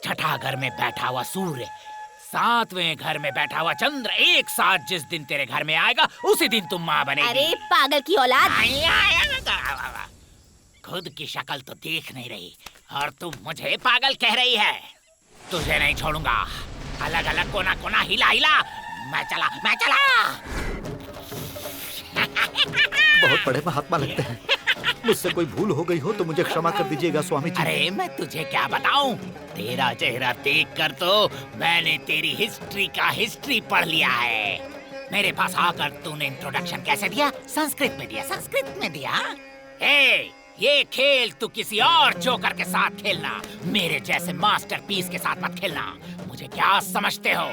छठा घर में बैठा हुआ सूर्य, 7वें घर में बैठा हुआ चंद्र एक साथ जिस दिन तेरे घर में आएगा उसी दिन तुम माँ बनेगी। अरे पागल की औलाद! खुद की शक्ल तो देख नहीं रही और तुम मुझे पागल कह रही है। तुझे नहीं छोड़ूंगा। अलग अलग कोना कोना हिला हिला। मैं चला। बहुत बड़े महात्मा लगते हैं। मुझसे कोई भूल हो गई हो तो मुझे क्षमा कर दीजिएगा स्वामी जी। अरे मैं तुझे क्या बताऊं, तेरा चेहरा देखकर तो मैंने तेरी हिस्ट्री का हिस्ट्री पढ़ लिया है। मेरे पास आकर तूने इंट्रोडक्शन कैसे दिया? संस्कृत में दिया, संस्कृत में दिया। ये खेल तू किसी और जोकर के साथ खेलना, मेरे जैसे मास्टरपीस के साथ मत खेलना। मुझे क्या समझते हो,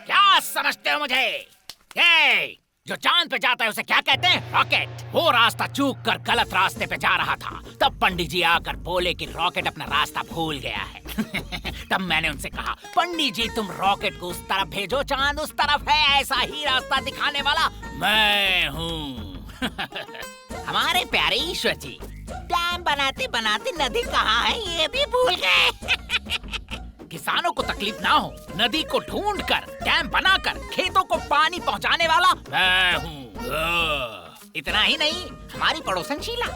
क्या समझते हो मुझे? जो चांद पे जाता है उसे क्या कहते हैं? रॉकेट। वो रास्ता चूक कर गलत रास्ते पे जा रहा था, तब पंडित जी आकर बोले कि रॉकेट अपना रास्ता भूल गया है। तब मैंने उनसे कहा, पंडित जी तुम रॉकेट को उस तरफ भेजो, चांद उस तरफ है, ऐसा ही रास्ता दिखाने वाला मैं हूँ। हमारे प्यारे ईश्वर जी, डैम बनाते बनाते नदी कहाँ है ये भी भूल गए। किसानों को तकलीफ ना हो, नदी को ढूंढकर डैम बनाकर खेतों को पानी पहुंचाने वाला मैं हूँ। इतना ही नहीं, हमारी पड़ोसन शीला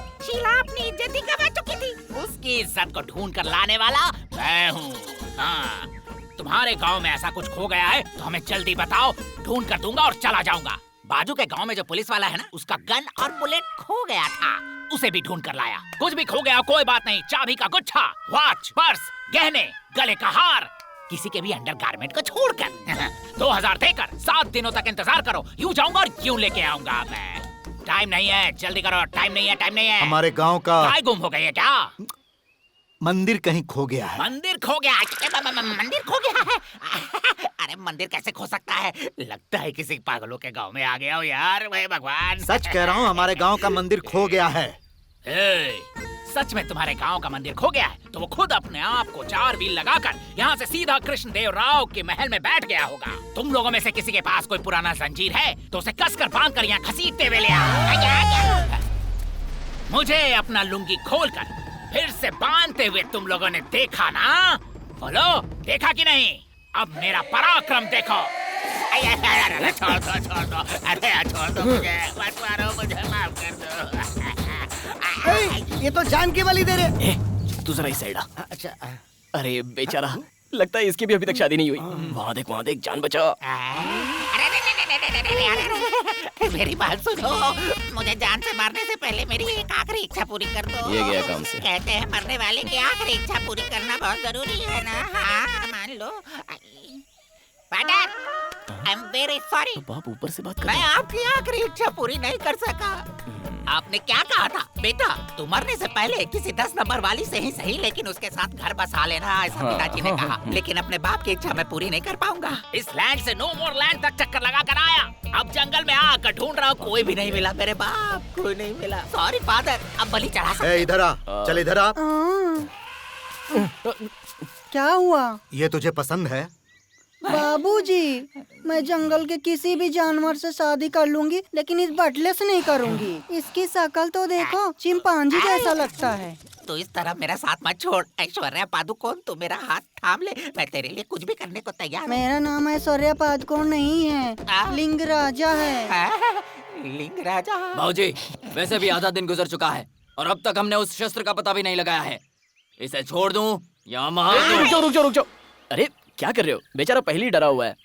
अपनी इज्जत ही गवा चुकी थी, उसकी इज्जत को ढूंढ कर लाने वाला मैं हूँ। हाँ, तुम्हारे गांव में ऐसा कुछ खो गया है तो हमें जल्दी बताओ, ढूंढ कर दूंगा और चला जाऊंगा। बाजू के गांव में जो पुलिस वाला है ना, उसका गन और बुलेट खो गया था, उसे भी ढूंढ कर लाया। कुछ भी खो गया कोई बात नहीं, चाबी का गुच्छा, वॉच, पर्स, गहने, गले का हार, किसी के भी अंडरगारमेंट को छोड़कर 2000 देकर 7 दिनों तक इंतजार करो, यूं जाऊंगा और यूं लेके आऊंगा मैं। टाइम नहीं है, जल्दी करो, टाइम नहीं है, टाइम नहीं है। हमारे गांव का गाय गुम हो गई है क्या? मंदिर कहीं खो गया है। मंदिर खो गया? मंदिर खो गया है? अरे मंदिर कैसे खो सकता है? लगता है किसी पागलों के गांव में आ गया हो यार। मैं भगवान सच कह रहा हूँ, हमारे गांव का मंदिर खो गया है। सच में तुम्हारे गांव का मंदिर खो गया है तो वो खुद अपने आप को 4 व्हील लगाकर यहाँ से सीधा कृष्णदेव राव के महल में बैठ गया होगा। तुम लोगों में से किसी के पास कोई पुराना जंजीर है तो उसे कसकर बांधकर यहाँ घसीटते हुए ले आओ। मुझे अपना लुंगी खोलकर फिर से बांधते हुए तुम लोगों ने देखा ना? बोलो, देखा कि नहीं? अब मेरा पराक्रम देखो। अरे छोड़ दो, अरे छोड़ दो मुझे, मत मारो मुझे, माफ कर दो। ये तो जान की बलि दे रहे। तू जरा इस साइड आ। अच्छा। अरे बेचारा, लगता है इसकी भी अभी तक शादी नहीं हुई। वहाँ देख, जान बचा। मेरी बात सुनो, मुझे जान से मारने से पहले मेरी एक आखिरी इच्छा पूरी कर दो। ये गया काम से। कहते हैं मरने वाले की आखिरी इच्छा पूरी करना बहुत जरूरी है ना? हाँ, मान लो। Father, I am very sorry. बाप ऊपर से बात कर। मैं आपकी आखिरी इच्छा पूरी नहीं कर सका। आपने क्या कहा था बेटा? तू मरने से पहले किसी 10 नंबर वाली से ही सही, लेकिन उसके साथ घर बसा लेना, ऐसा पिताजी ने कहा। लेकिन अपने बाप की इच्छा मैं पूरी नहीं कर पाऊंगा। इस लैंड से नो मोर लैंड तक चक्कर लगा कर आया, अब जंगल में आकर ढूंढ रहा हूँ, कोई भी नहीं मिला मेरे बाप, कोई नहीं मिला। सॉरी फादर, अब बलि चढ़ा सकते। इधर आ, चल इधर आ। क्या हुआ? ये तुझे पसंद है? बाबूजी, मैं जंगल के किसी भी जानवर से शादी कर लूंगी, लेकिन इस बटले से नहीं करूंगी। इसकी शक्ल तो देखो, चिंपांजी जैसा लगता है। तो इस तरह मेरा साथ मत छोड़। ऐश्वर्या पादुकोण, तू मेरा हाथ थाम ले, मैं तेरे लिए कुछ भी करने को तैयार हूँ। मेरा नाम ऐश्वर्या पादुकोण नहीं है, लिंग राजा है। लिंग राजा? बाबूजी, वैसे भी आधा दिन गुजर चुका है और अब तक हमने उस शस्त्र का पता भी नहीं लगाया है। इसे छोड़ दूं या मार दूं? रुक जाओ। अरे क्या कर रहे हो? बेचारा पहले ही डरा हुआ है।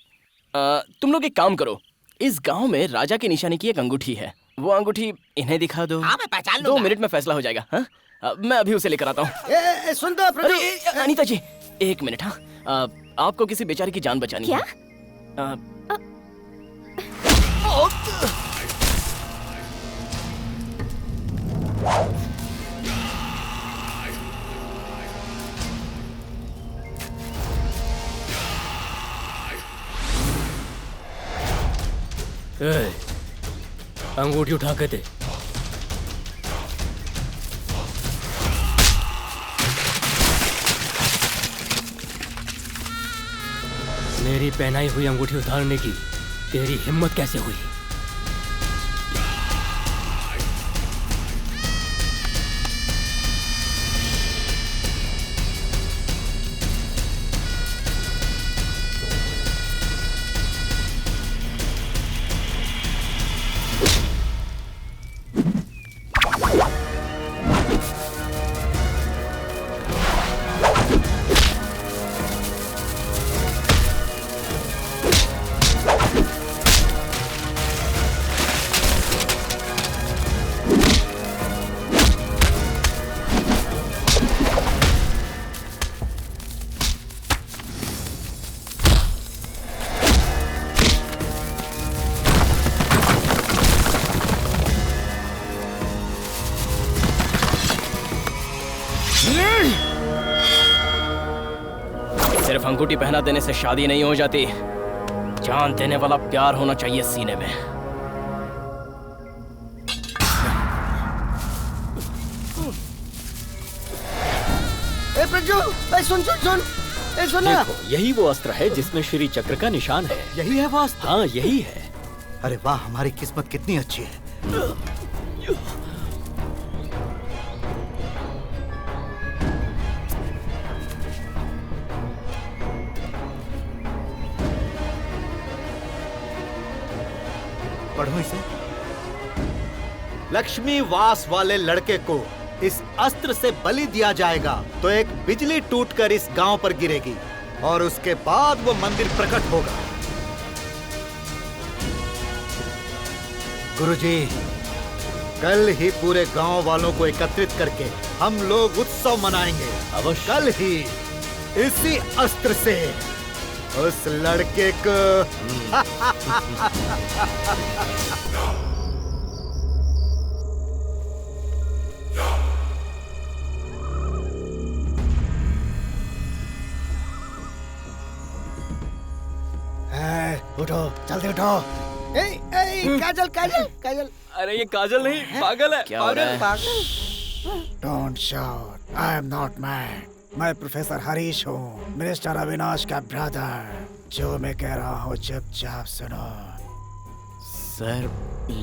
तुम लोग एक काम करो, इस गांव में राजा की निशानी की एक अंगूठी है, वो अंगूठी इन्हें दिखा दो। हाँ, मैं पहचान लूंगा। 2 मिनट में फैसला हो जाएगा। हाँ, मैं अभी उसे लेकर आता हूँ। सुन तो प्रभु। अनीता जी, 1 मिनट। हाँ, आपको किसी बेचारे की जान बचानी है। अंगूठी उठा के दे। मेरी पहनाई हुई अंगूठी उतारने की तेरी हिम्मत कैसे हुई? अंगूठी पहना देने से शादी नहीं हो जाती। जान देने वाला प्यार होना चाहिए सीने में। ए प्रज्जू, सुन सुन सुन, सुन ना। देखो, यही वो अस्त्र है जिसमें श्री चक्र का निशान है। यही है वो अस्त्र? हाँ, यही है। अरे वाह, हमारी किस्मत कितनी अच्छी है। पढ़ो इसे। लक्ष्मी वास वाले लड़के को इस अस्त्र से बलि दिया जाएगा तो एक बिजली टूटकर इस गांव पर गिरेगी और उसके बाद वो मंदिर प्रकट होगा। गुरुजी, कल ही पूरे गांव वालों को एकत्रित करके हम लोग उत्सव मनाएंगे। अवश्य। कल ही इसी अस्त्र से उस लड़के को उठो, जल्दी उठो। काजल काजल काजल। अरे ये काजल नहीं, पागल है। क्या हो रहा है? पागल। Don't shout, I am not mad. मैं प्रोफेसर हरीश हूँ, मिनिस्टर अविनाश का ब्रदर। जो मैं कह रहा हूँ चुपचाप सुनो। सर,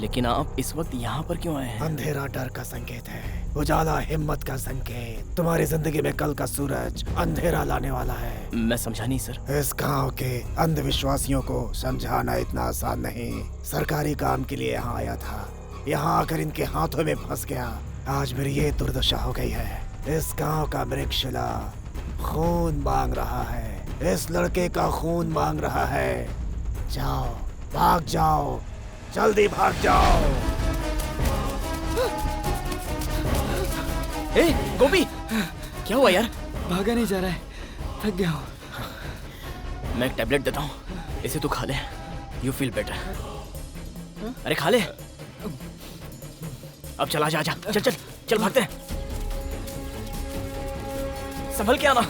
लेकिन आप इस वक्त यहाँ पर क्यों आए हैं? अंधेरा डर का संकेत है, उजाला हिम्मत का संकेत। तुम्हारी जिंदगी में कल का सूरज अंधेरा लाने वाला है। मैं समझा नहीं सर। इस गांव के अंधविश्वासियों को समझाना इतना आसान नहीं। सरकारी काम के लिए यहाँ आया था, यहाँ आकर इनके हाथों में फंस गया। आज मेरी ये दुर्दशा हो गई है। इस गांव का मृगशिला खून मांग रहा है, इस लड़के का खून मांग रहा है। जाओ, भाग जाओ, जल्दी भाग जाओ। ए, गोपी, क्या हुआ यार? भागा नहीं जा रहा है, थक गया हूँ। मैं एक टैबलेट देता हूँ, इसे तू खा ले। You feel better. अरे खा ले। अब चला जा, चल चल चल, भागते हैं। संभल के आना।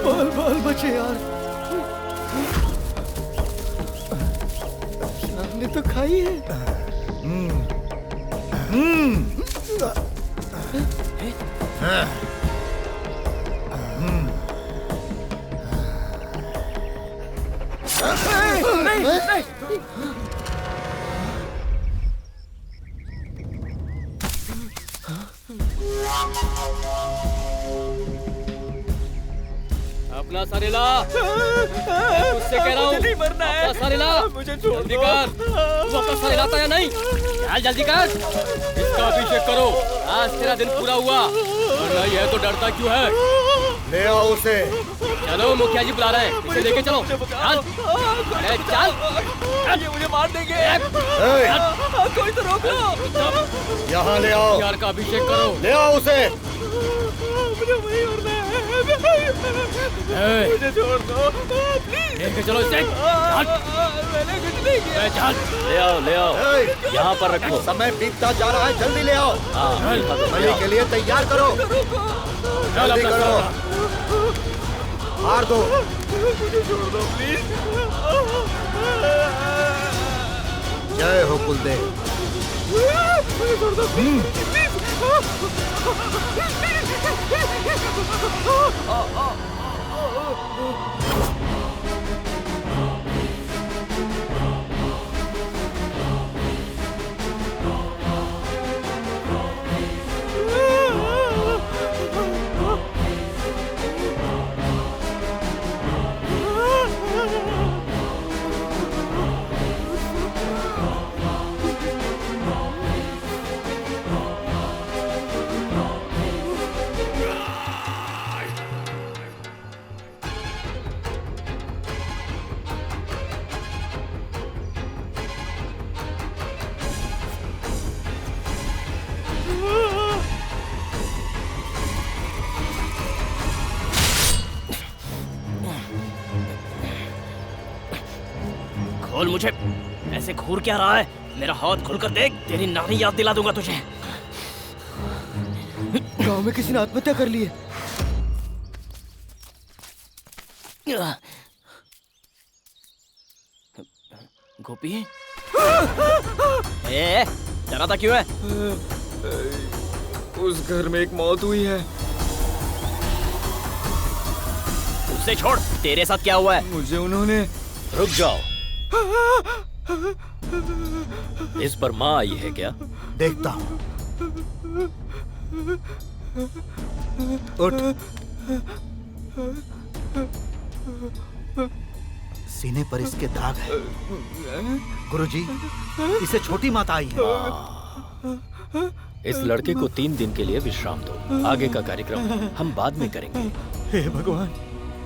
बाल बाल बचे यार। हमने तो खाई है। अपना सरेला, उससे कह रहा हूँ, नहीं मरना है। अपना सरेला, मुझे छोड़ जल्दी दो। कर। तू अपना सरेला था या नहीं? चल जल्दी कर, इसका अभिषेक करो। आज तेरा दिन पूरा हुआ, वरना यह तो डरता क्यों है? ले आओ उसे। चलो, मुखिया जी बुला रहे हैं, इसे लेके चलो। चल, अरे चल, ये मुझे मार देंगे। कोई तो रोक लो। यहाँ ले आओ। यार का अभिषेक करो। ले आओ उसे। मुझे वही मरना है। मुझे छोड़ दो, प्लीज। लेके चलो इसे। मैंने कुछ नहीं किया। चल, ले आओ। यहाँ पर रखो। समय बीतता जा रहा है, जल्दी ले आओ। हाँ, बलि के लिए तैयार करो। जल्दी करो, मार दो। मुझे छोड़ दो प्लीज। जय हो कुलदेव। मुझे छोड़ दो प्लीज। बोल मुझे, ऐसे घूर क्या रहा है? मेरा हाथ खुलकर देख, तेरी नानी याद दिला दूंगा तुझे। गांव में किसी ने आत्महत्या कर ली है। गोपी, ए, डराता क्यों है? उस घर में एक मौत हुई है। उसे छोड़, तेरे साथ क्या हुआ है? मुझे उन्होंने। रुक जाओ। इस पर माँ आई है क्या? देखता हूँ। उठ। सीने पर इसके दाग है। गुरुजी, इसे छोटी माता आई है। इस लड़के को 3 दिन के लिए विश्राम दो। आगे का कार्यक्रम हम बाद में करेंगे। हे भगवान,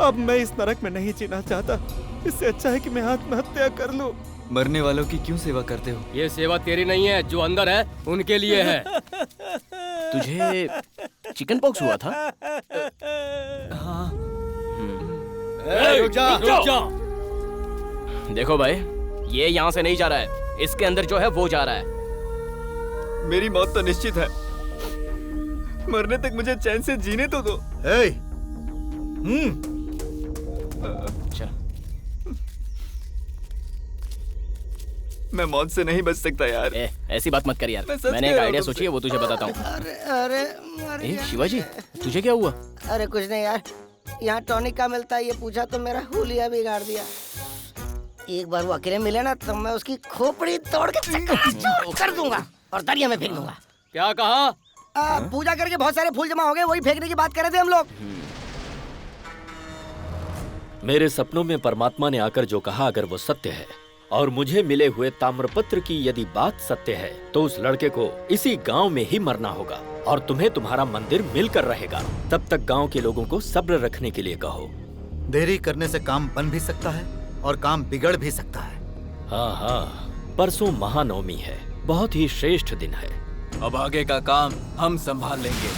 अब मैं इस नरक में नहीं जीना चाहता। इससे अच्छा है कि मैं आत्महत्या कर लूं। मरने वालों की क्यों सेवा करते हो? ये सेवा तेरी नहीं है, जो अंदर है उनके लिए है। तुझे चिकन पॉक्स हुआ था? हाँ। रुक जा। देखो भाई, ये यहाँ से नहीं जा रहा है। इसके अंदर जो है वो जा रहा है। मेरी मौत तो निश्चित है। मरने तक मुझे चैन से जीने तो दो। अच्छा। मैं मौत से नहीं बच सकता यार। ऐसी बात मत कर यार। मैं सच मैंने कह एक रहा हूँ आइडिया तुमसे। सोची है, वो तुझे बताता हूँ। अरे शिवाजी, तुझे क्या हुआ? अरे कुछ नहीं यार, यहाँ टॉनिक का मिलता है, ये पूछा तो मेरा हुलिया बिगाड़ दिया। एक बार वो अकेले मिले ना तो मैं उसकी खोपड़ी तोड़ के चकनाचूर कर दूंगा और दरिया में फेंक दूंगा। क्या कहा? पूजा करके बहुत सारे फूल जमा हो गए, वही फेंकने की बात कर रहे थे हम लोग। मेरे सपनों में परमात्मा ने आकर जो कहा, अगर वो सत्य है और मुझे मिले हुए ताम्रपत्र की यदि बात सत्य है, तो उस लड़के को इसी गांव में ही मरना होगा और तुम्हें तुम्हारा मंदिर मिलकर रहेगा। तब तक गांव के लोगों को सब्र रखने के लिए कहो। देरी करने से काम बन भी सकता है और काम बिगड़ भी सकता है। हाँ हाँ, परसों महानवमी है, बहुत ही श्रेष्ठ दिन है। अब आगे का काम हम संभाल लेंगे।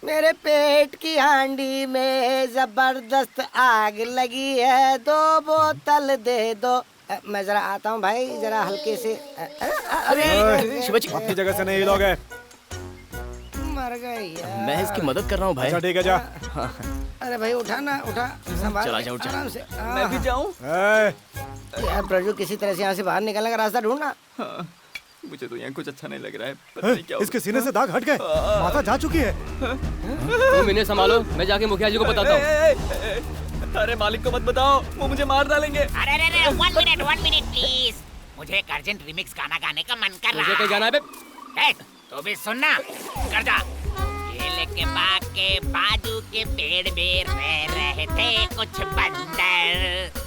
मेरे पेट की हांडी में जबरदस्त आग लगी है, 2 बोतल दे दो। मैं जरा आता हूँ भाई, जरा हल्के से। अरे शिवाजी, अपनी जगह से नहीं लोगे। मर गई यार। मैं इसकी मदद कर रहा हूँ भाई। अच्छा ठीक है, जा। अरे भाई उठा ना, उठा, संभाल। चला जा, उठ जा। आराम से। मैं भी जाऊँ? यार प्रजू, किसी तरह से यहाँ से बाहर निकलने का रास्ता ढूंढना। मुझे तो यहाँ कुछ अच्छा नहीं लग रहा है। पता नहीं क्या हो इसके सीने से दाग हट गए, माथा जा चुकी है। तुम इन्हें संभालो, मैं जाके मुखिया जी को बताता हूँ। अरे मालिक को मत बताओ, वो मुझे मार डालेंगे। अरे 1 मिनट प्लीज। मुझे एक अर्जेंट रिमिक्स गाना गाने का मन कर रहा है। मुझे कहीं जाना है बे? तो भी सुनना, कर जा। केले के बाग के बाजू के पेड़ में रह रहे थे कुछ बंदर।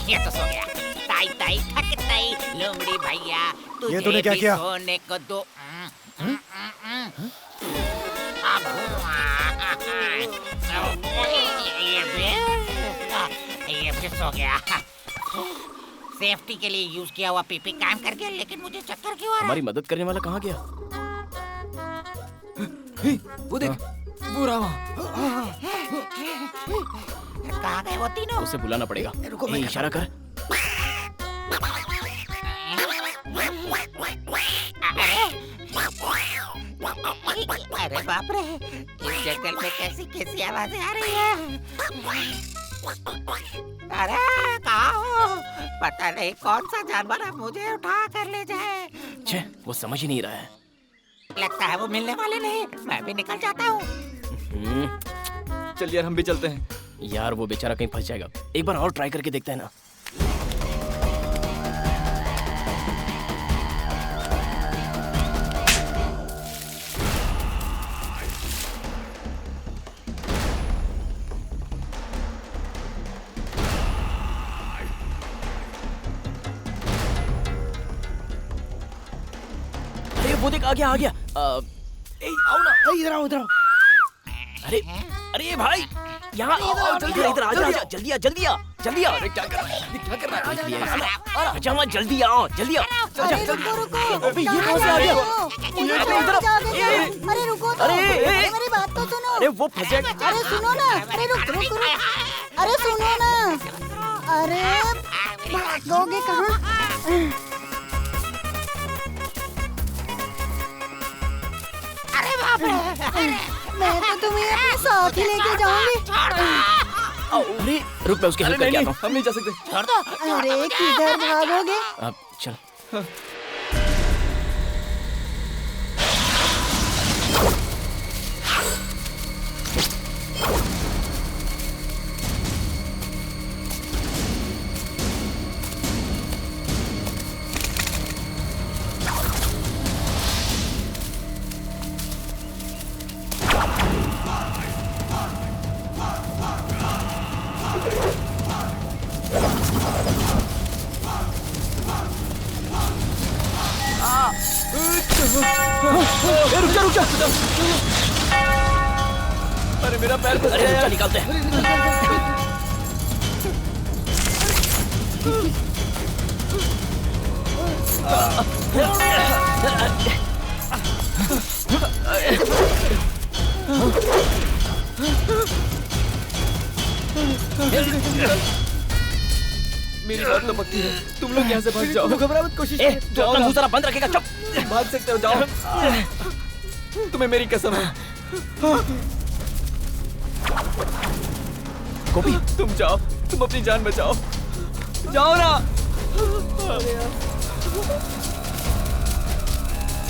ये तो सो गया। ताई ताई थक ताई लोमड़ी भैया, ये तूने क्या किया? सोने को दो। ये भी सो गया। सेफ्टी के लिए यूज किया हुआ पीपी काम कर गया, लेकिन मुझे चक्कर क्यों आ रहा है? हमारी मदद करने वाला कहाँ गया? वो देख, वो रहा। कहाँ गए वो तीनों? उसे बुलाना पड़ेगा। इशारा कर। अरे बाप रे, इस जंगल में कैसी आवाजें आ रही है? अरे कहाँ हो? पता नहीं कौन सा जानवर है, मुझे उठा कर ले जाए। छे, वो समझ ही नहीं रहा है। लगता है वो मिलने वाले नहीं, मैं भी निकल जाता हूँ। चल यार, हम भी चलते हैं। यार वो बेचारा कहीं फंस जाएगा। एक बार और ट्राई करके देखते हैं ना। अरे वो देख, आ गया। आओ ना। इधर आओ, इधर आओ। अरे भाई, यहाँ आओ, जल्दी इधर आ जा, जल्दी आ, जल्दी आ, जल्दी आ। अरे क्या कर रहा है? क्या कर रहा है? अच्छा मत, जल्दी आओ, जल्दी आओ। अबे ये कहाँ से आ गया? अरे रुको तो, मेरी बात तो सुनो। अरे वो फंसे। अरे सुनो ना, अरे रुक। अरे सुनो ना, अरे भागोगे कहाँ? अरे बाप रे! मैं तो तुम्हें अपने साथ ही लेके जाऊंगी। अरे रुक, मैं उसकी हेल्प करके आता हूँ। हम नहीं जा सकते। छोड़ दो। अरे किधर भागोगे? अब चल। रुक जा। अरे मेरा पैर फंस गया यार। निकालते हैं। मेरी बात तो पक्की है, तुम लोग यहाँ से भाग जाओ। घबरा मत, कोशिश कर। तू अपना मुंह जरा बंद रखेगा, चुप। भाग सकते हो, जाओ। तुम्हें मेरी कसम है। गोपी, तुम जाओ, तुम अपनी जान बचाओ। जाओ ना।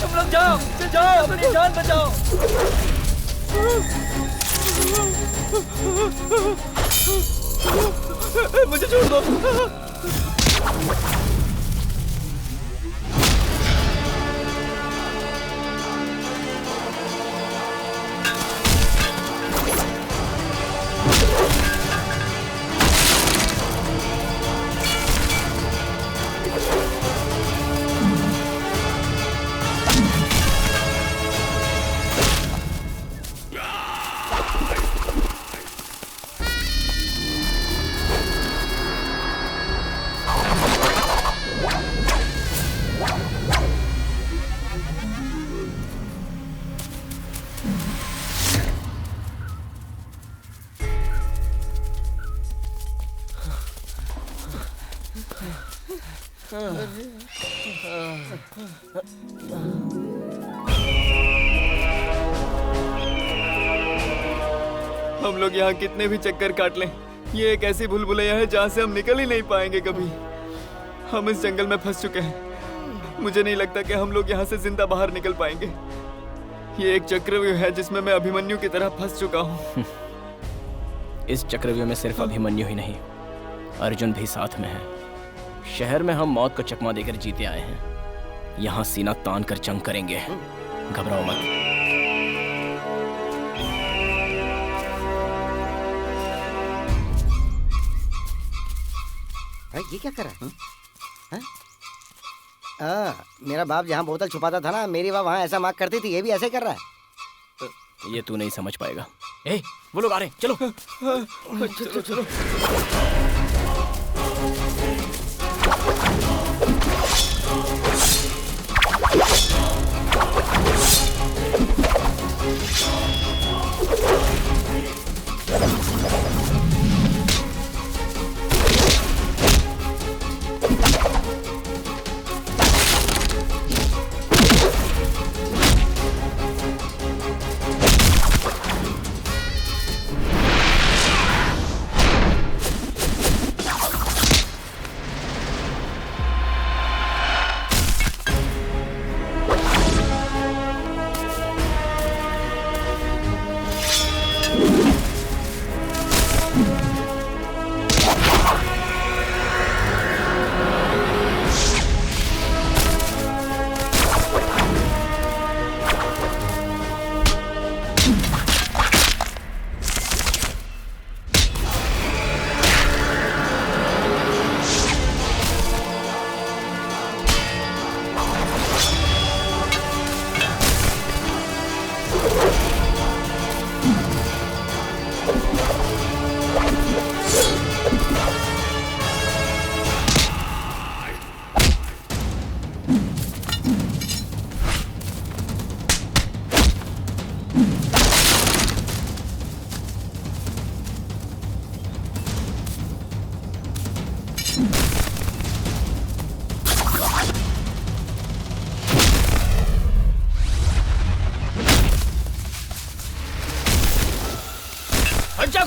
तुम लोग जाओ, अपनी जान बचाओ। मुझे छोड़ दो। हम लोग यहाँ कितने भी चक्कर काट लें, ये एक ऐसी भूलभुलैया है जहाँ से हम निकल ही नहीं पाएंगे कभी। हम इस जंगल में फंस चुके हैं। मुझे नहीं लगता कि हम लोग यहाँ से जिंदा बाहर निकल पाएंगे। ये एक चक्रव्यूह है जिसमें मैं अभिमन्यु की तरह फंस चुका हूँ। इस चक्रव्यूह में सिर्फ अभिमन्यु ही नहीं, अर्जुन भी साथ में है। शहर में हम मौत को चकमा देकर जीते आए हैं। यहाँ सीना तान कर जंग करेंगे, घबराओ मत। ये क्या कर रहा है? मेरा बाप जहाँ बोतल छुपाता था ना, मेरी बाप वहाँ ऐसा मार्क करती थी, ये भी ऐसे कर रहा है। ये तू नहीं समझ पाएगा। ए, वो लोग आ रहे हैं, चलो। चलो चलो।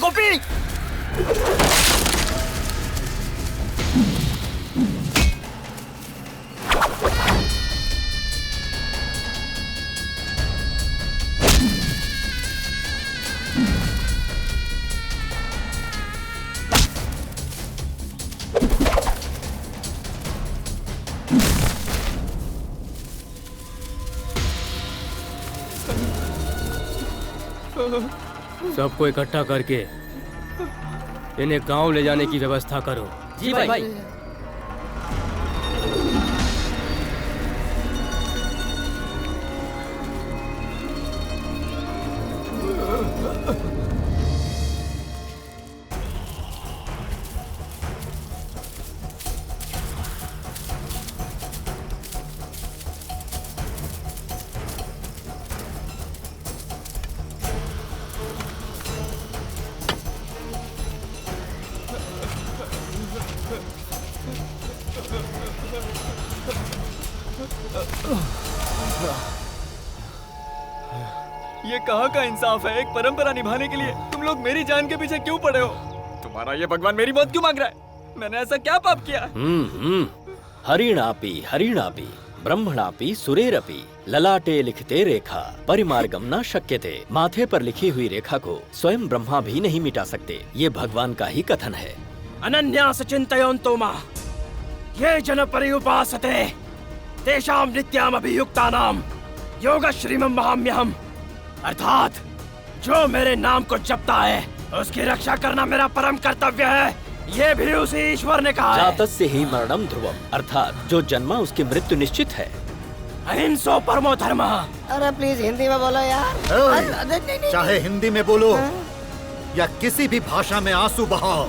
गोपी। सबको इकट्ठा करके इन्हें गांव ले जाने की व्यवस्था करो। जी भाई। ये कहाँ का इंसाफ है? एक परंपरा निभाने के लिए तुम लोग मेरी जान के पीछे क्यों पड़े हो? तुम्हारा ये भगवान मेरी मौत क्यों मांग रहा है? मैंने ऐसा क्या पाप किया? हरिणापि हरिणापि ब्रह्मणापि सुरेरपि ललाटे लिखते रेखा परिमार्गम न शक्यते। माथे पर लिखी हुई रेखा को स्वयं ब्रह्मा भी नहीं मिटा सकते। ये भगवान का ही कथन है। अनन्यास चिन्तयन्तो मां ये जन पर्युपासते तेषां नित्याम अभियुक्तानां योगश्रीमं वहाम्यहम्। अर्थात जो मेरे नाम को जपता है उसकी रक्षा करना मेरा परम कर्तव्य है। ये भी उसी ईश्वर ने कहा है। जातस्य ही मरणम ध्रुवम, अर्थात जो जन्मा उसकी मृत्यु निश्चित है। अहिंसो परमो धर्मः। अरे प्लीज हिंदी में बोलो यार। चाहे हिंदी में बोलो या किसी भी भाषा में आंसू बहाओ,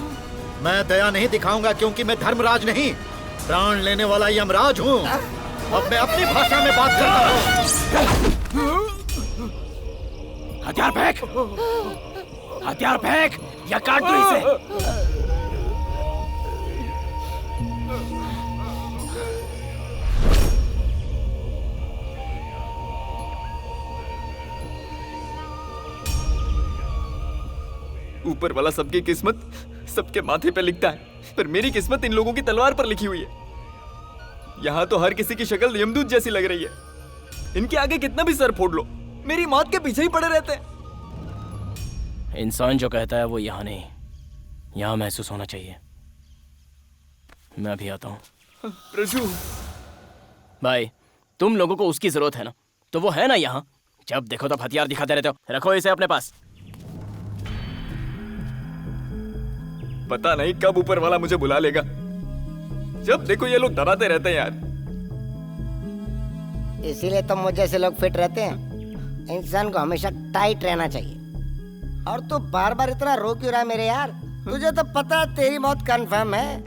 मैं दया नहीं दिखाऊंगा, क्योंकि मैं धर्मराज नहीं, प्राण लेने वाला यमराज हूँ। अब मैं अपनी भाषा में बात करता हूँ। हथियार फेंक, हथियार फेंक या काट दो इसे। ऊपर वाला सबकी किस्मत सबके माथे पे लिखता है, पर मेरी किस्मत इन लोगों की तलवार पर लिखी हुई है। यहाँ तो हर किसी की शक्ल यमदूत जैसी लग रही है। इनके आगे कितना भी सर फोड़ लो, मेरी मौत के पीछे ही पड़े रहते हैं। इंसान जो कहता है वो यहाँ नहीं, यहाँ महसूस होना चाहिए। मैं अभी आता हूँ। प्रजू भाई, तुम लोगों को उसकी जरूरत है ना, तो वो है ना यहाँ। जब देखो तब हथियार दिखाते रहते हो। रखो इसे अपने पास। पता नहीं कब ऊपर वाला मुझे बुला लेगा। जब देखो ये लोग डराते रहते हैं यार। इसीलिए तो मुझे जैसे लोग फिट रहते हैं। इंसान को हमेशा टाइट रहना चाहिए। और तू बार बार इतना रो क्यों रहा है मेरे यार? तुझे तो पता है तेरी मौत कंफर्म है।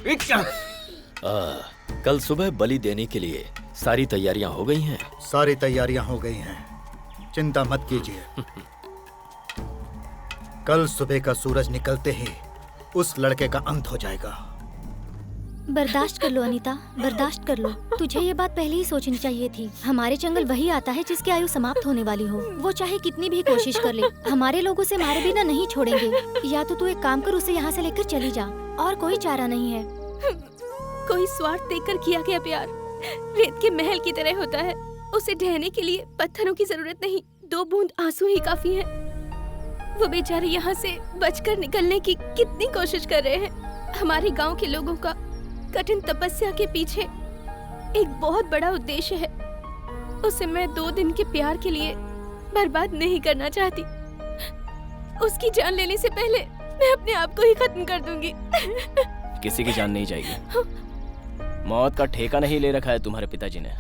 कल सुबह बलि देने के लिए सारी तैयारियां हो गई हैं। सारी तैयारियां हो गई हैं, चिंता मत कीजिए। कल सुबह का सूरज निकलते ही उस लड़के का अंत हो जाएगा। बर्दाश्त कर लो अनीता, बर्दाश्त कर लो। तुझे ये बात पहले ही सोचनी चाहिए थी। हमारे जंगल वही आता है जिसकी आयु समाप्त होने वाली हो। वो चाहे कितनी भी कोशिश कर ले, हमारे लोगों से मारे बिना नहीं छोड़ेंगे। या तो तू एक काम कर, उसे यहाँ से लेकर चली जा, और कोई चारा नहीं है। कोई स्वार्थ देकर किया गया प्यार रेत के महल की तरह होता है। उसे ढहने के लिए पत्थरों की जरूरत नहीं, 2 बूंद आंसू ही काफी है। वो बेचारे यहाँ से बचकर निकलने की कितनी कोशिश कर रहे हैं। हमारे गांव के लोगों का कठिन तपस्या के पीछे एक बहुत बड़ा उद्देश्य है। उसे मैं 2 दिन के प्यार के लिए बर्बाद नहीं करना चाहती। उसकी जान लेने से पहले मैं अपने आप को ही खत्म कर दूंगी। किसी की जान नहीं जाएगी। मौत का ठेका नहीं ले रखा है तुम्हारे पिताजी ने।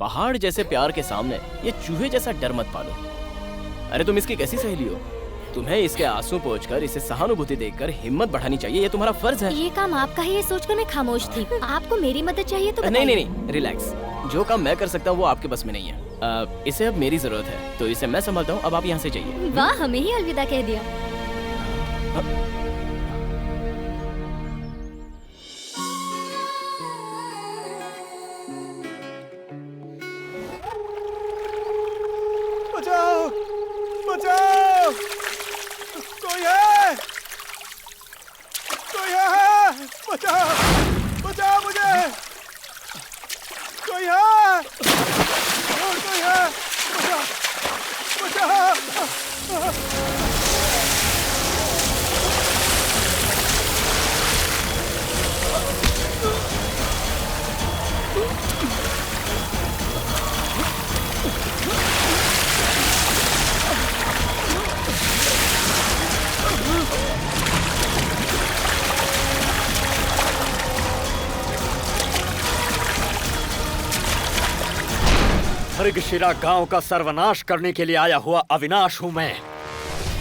पहाड़ जैसे प्यार के सामने ये चूहे जैसा डर मत पालो। अरे तुम इसकी कैसी सहेली हो? तुम्हें इसके आंसू पोंछकर, इसे सहानुभूति देकर हिम्मत बढ़ानी चाहिए। ये तुम्हारा फर्ज है। ये काम आपका है, ये सोचकर मैं खामोश थी। आपको मेरी मदद चाहिए तो नहीं नहीं नहीं, रिलैक्स। जो काम मैं कर सकता हूँ वो आपके बस में नहीं है। इसे अब मेरी जरूरत है, तो इसे मैं संभालता हूँ। अब आप यहाँ से जाइए। वाह, हमें ही अलविदा कह दिया। बचाओ, बचाओ, कोई है? मृगशिरा गांव का सर्वनाश करने के लिए आया हुआ अविनाश हूं मैं।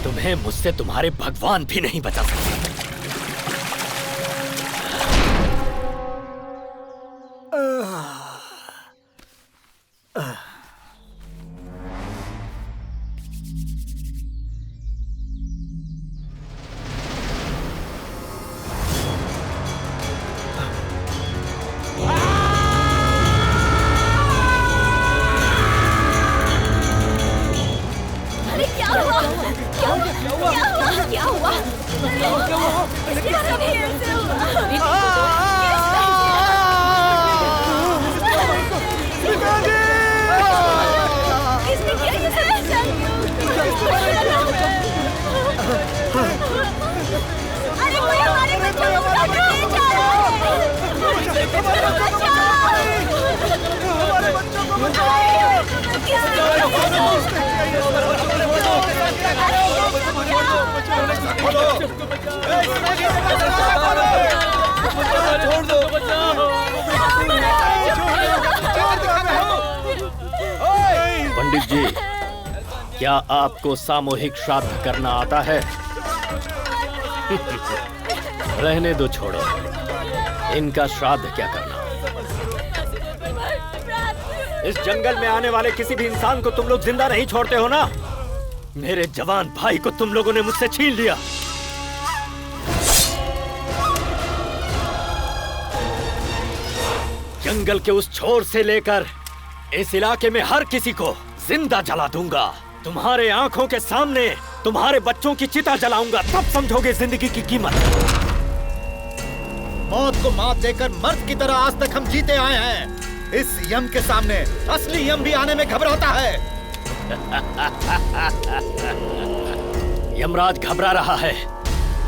तुम्हें मुझसे तुम्हारे भगवान भी नहीं बचा सकते। अरे क्या हुआ? क्या हुआ? क्या हुआ? इसके साथ कैसे हुआ? इसने क्या ये सब ऐसा? अरे कोई हमारे बच्चों को उठा के ले जा रहा है। हमारे बच्चों को बचाओ। पंडित जी, क्या आपको सामूहिक श्राद्ध करना आता है? रहने दो, छोड़ो। इनका श्राद्ध क्या करना। इस जंगल में आने वाले किसी भी इंसान को तुम लोग जिंदा नहीं छोड़ते हो ना? मेरे जवान भाई को तुम लोगों ने मुझसे छीन लिया। जंगल के उस छोर से लेकर इस इलाके में हर किसी को जिंदा जला दूंगा। तुम्हारे आंखों के सामने तुम्हारे बच्चों की चिता जलाऊंगा, तब समझोगे जिंदगी की कीमत। मौत को मात देकर मर्द की तरह आज तक हम जीते आए हैं। इस यम के सामने असली यम भी आने में घबराता है। यमराज घबरा रहा है,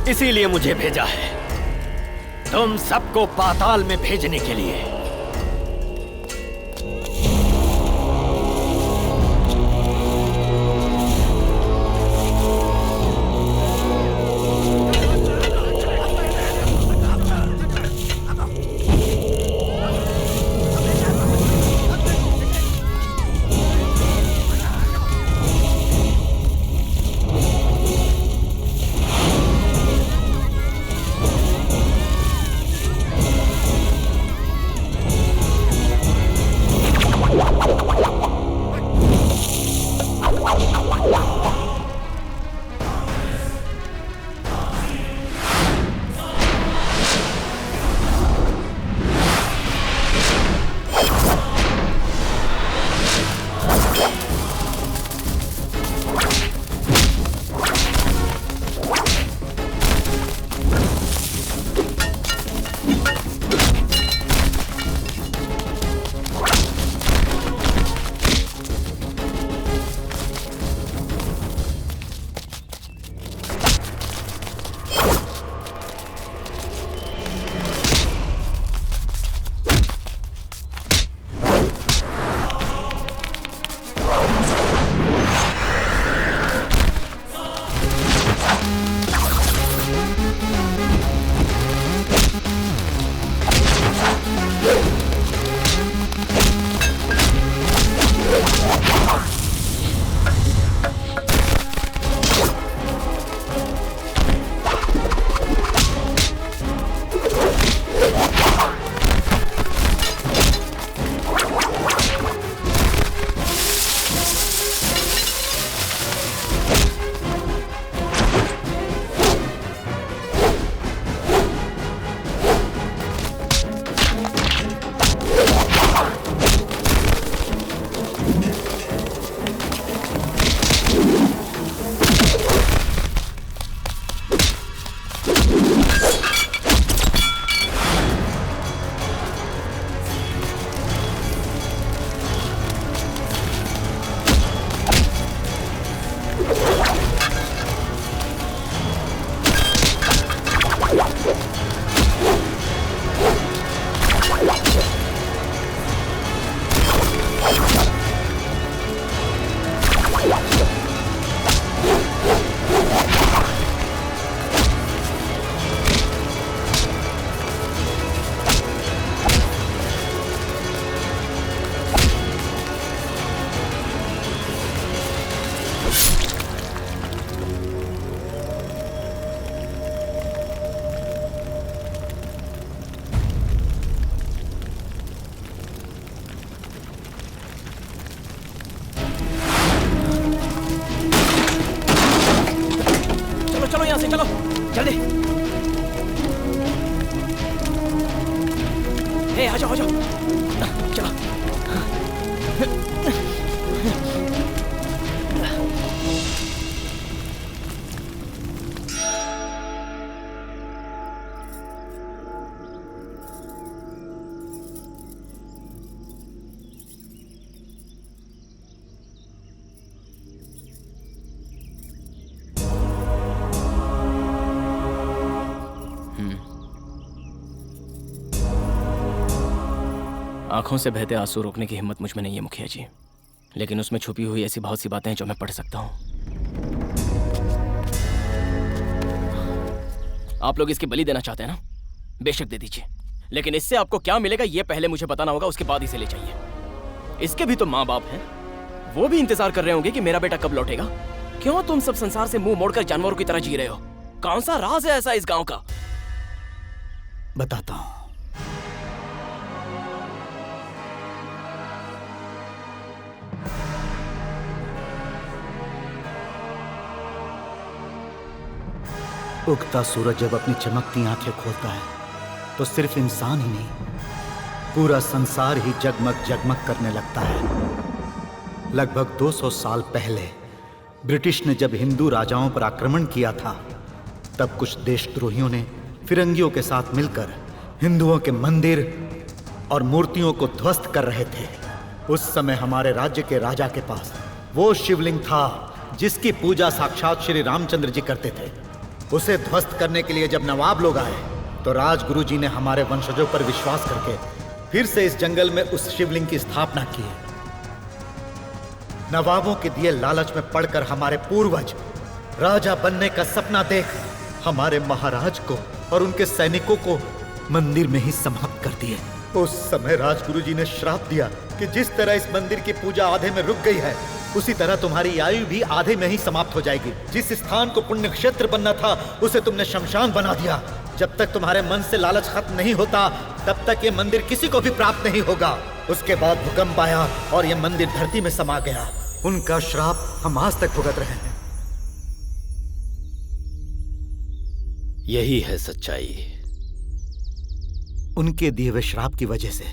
इसीलिए मुझे भेजा है तुम सबको पाताल में भेजने के लिए। ए, आ जाओ, आ जाओ। चलो। आंखों से बहते आंसू रोकने की हिम्मत मुझ में नहीं है मुखिया जी, लेकिन उसमें छुपी हुई ऐसी बहुत सी बातें हैं जो मैं पढ़ सकता हूं। आप लोग इसकी बलि देना चाहते हैं ना? बेशक दे दीजिए, लेकिन इससे आपको क्या मिलेगा ये पहले मुझे बताना होगा, उसके बाद इसे ले जाइए। इसके भी तो माँ बाप हैं, वो भी इंतजार कर रहे होंगे कि मेरा बेटा कब लौटेगा। क्यों तुम सब संसार से मुंह मोड़कर जानवरों की तरह जी रहे हो? कौन सा राज है ऐसा इस गांव का? बताता हूं। उगता सूरज जब अपनी चमकती आंखें खोलता है तो सिर्फ इंसान ही नहीं, पूरा संसार ही जगमग जगमग करने लगता है। लगभग 200 साल पहले ब्रिटिश ने जब हिंदू राजाओं पर आक्रमण किया था, तब कुछ देशद्रोहियों ने फिरंगियों के साथ मिलकर हिंदुओं के मंदिर और मूर्तियों को ध्वस्त कर रहे थे। उस समय हमारे राज्य के राजा के पास वो शिवलिंग था जिसकी पूजा साक्षात श्री रामचंद्र जी करते थे। उसे ध्वस्त करने के लिए जब नवाब लोग आए तो राजगुरु जी ने हमारे वंशजों पर विश्वास करके फिर से इस जंगल में उस शिवलिंग की स्थापना की। नवाबों के दिए लालच में पड़कर हमारे पूर्वज राजा बनने का सपना देख हमारे महाराज को और उनके सैनिकों को मंदिर में ही समाप्त कर दिए। उस समय राजगुरु जी ने श्राप दिया कि जिस तरह इस मंदिर की पूजा आधे में रुक गई है, उसी तरह तुम्हारी आयु भी आधे में ही समाप्त हो जाएगी। जिस स्थान को पुण्य क्षेत्र बनना था उसे तुमने शमशान बना दिया। जब तक तुम्हारे मन से लालच खत्म नहीं होता तब तक ये मंदिर किसी को भी प्राप्त नहीं होगा। उसके बाद भूकंप आया और ये मंदिर धरती में समा गया। उनका श्राप हम आज तक भुगत रहे हैं। यही है सच्चाई। उनके दिए हुए श्राप की वजह से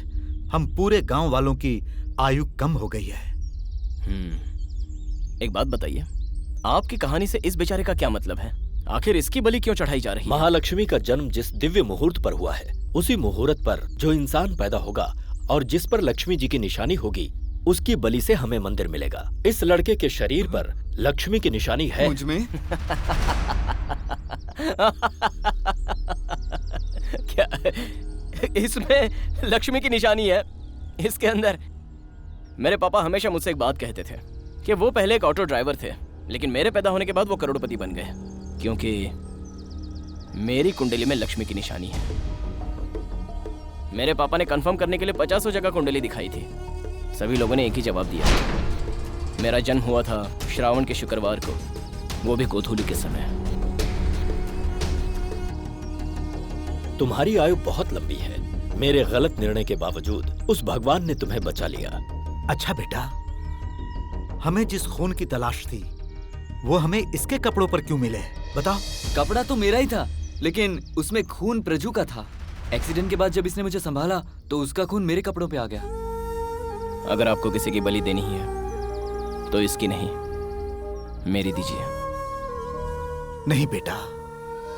हम पूरे गांव वालों की आयु कम हो गई है। एक बात बताइए, आपकी कहानी से इस बेचारे का क्या मतलब है? आखिर इसकी बलि क्यों चढ़ाई जा रही है? महालक्ष्मी का जन्म जिस दिव्य मुहूर्त पर हुआ है, उसी मुहूर्त पर जो इंसान पैदा होगा और जिस पर लक्ष्मी जी की निशानी होगी, उसकी बलि से हमें मंदिर मिलेगा। इस लड़के के शरीर पर लक्ष्मी की निशानी है। मुझ में? क्या इसमें लक्ष्मी की निशानी है? इसके अंदर? मेरे पापा हमेशा मुझसे एक बात कहते थे कि वो पहले एक ऑटो ड्राइवर थे, लेकिन मेरे पैदा होने के बाद वो करोड़पति बन गए, क्योंकि मेरी कुंडली में लक्ष्मी की निशानी है। मेरे पापा ने कंफर्म करने के लिए 50 जगह कुंडली दिखाई थी। सभी लोगों ने एक ही जवाब दिया। मेरा जन्म हुआ था श्रावण के शुक्रवार को, वो भी गोधूली के समय। तुम्हारी आयु बहुत लंबी है। मेरे गलत निर्णय के बावजूद उस भगवान ने तुम्हें बचा लिया। अच्छा बेटा, हमें जिस खून की तलाश थी वो हमें इसके कपड़ों पर क्यों मिले? बताओ। कपड़ा तो मेरा ही था, लेकिन उसमें खून प्रजू का था। एक्सीडेंट के बाद जब इसने मुझे संभाला तो उसका खून मेरे कपड़ों पे आ गया। अगर आपको किसी की बलि देनी है तो इसकी नहीं, मेरी दीजिए। नहीं बेटा,